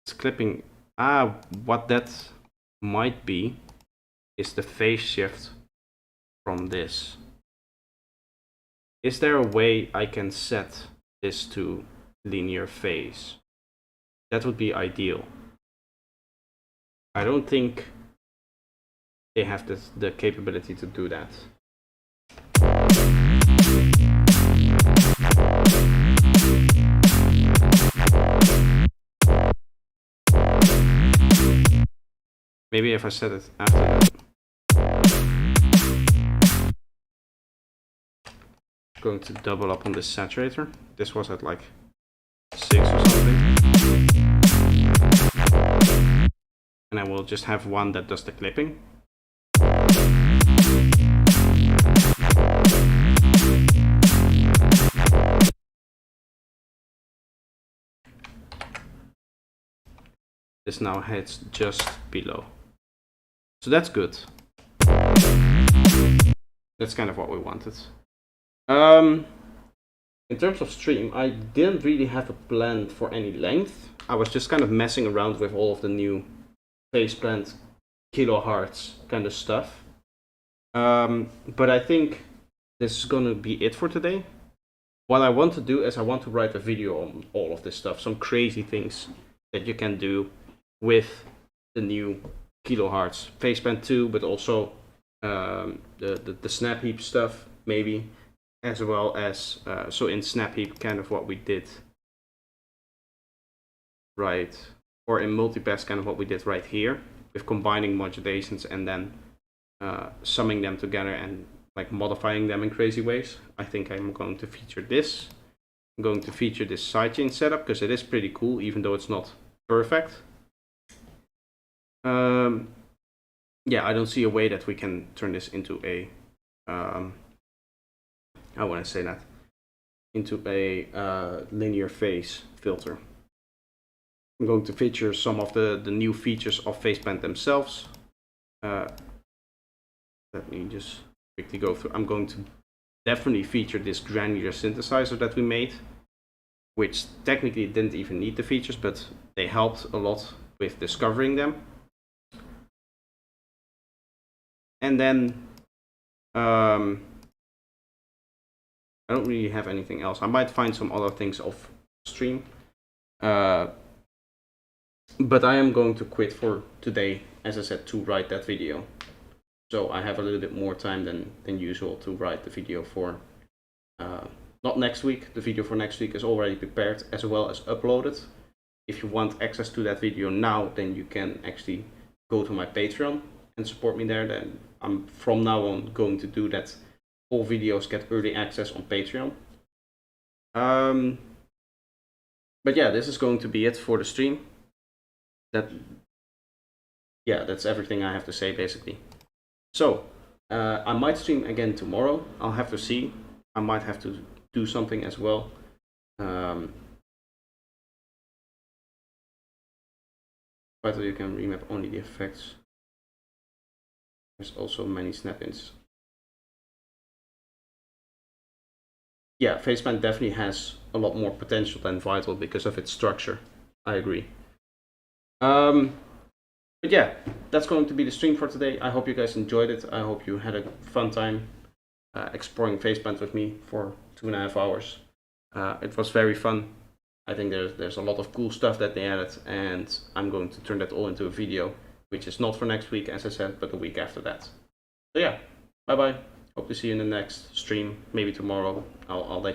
It's clipping. What that might be is the phase shift from this. Is there a way I can set this to linear phase? That would be ideal. I don't think they have the capability to do that. Maybe if I set it after that. Going to double up on this saturator. This was at like 6 or something. And I will just have one that does the clipping. This now hits just below. So that's good. That's kind of what we wanted. In terms of stream, I didn't really have a plan for any length. I was just kind of messing around with all of the new faceplant kilohertz kind of stuff. But I think this is gonna be it for today. What I want to do is I want to write a video on all of this stuff, some crazy things that you can do with the new kilohertz faceplant 2, but also the snap heap stuff maybe, as well as so in snap heap kind of what we did right, or in multipass kind of what we did right here with combining modulations and then summing them together and like modifying them in crazy ways. I think I'm going to feature this. I'm going to feature this sidechain setup because it is pretty cool, even though it's not perfect. Yeah, I don't see a way that we can turn this into a how would I say that? Into a linear phase filter. I'm going to feature some of the new features of faceplant themselves. Let me just quickly go through. I'm going to definitely feature this granular synthesizer that we made, which technically didn't even need the features, but they helped a lot with discovering them. And then I don't really have anything else. I might find some other things off stream. But I am going to quit for today, as I said, to write that video. So I have a little bit more time than usual to write the video for, not next week. The video for next week is already prepared as well as uploaded. If you want access to that video now, then you can actually go to my Patreon and support me there. Then I'm from now on going to do that. All videos get early access on Patreon. But yeah, this is going to be it for the stream. That's everything I have to say basically. So I might stream again tomorrow. I'll have to see. I might have to do something as well. But you can remap only the effects. There's also many snap-ins. Yeah, Faceplant definitely has a lot more potential than Vital because of its structure. I agree. But yeah, that's going to be the stream for today. I hope you guys enjoyed it. I hope you had a fun time exploring Faceplant with me for 2.5 hours. It was very fun. I think there's a lot of cool stuff that they added, and I'm going to turn that all into a video, which is not for next week, as I said, but the week after that. So yeah, bye bye. Hope to see you in the next stream, maybe tomorrow. I'll let you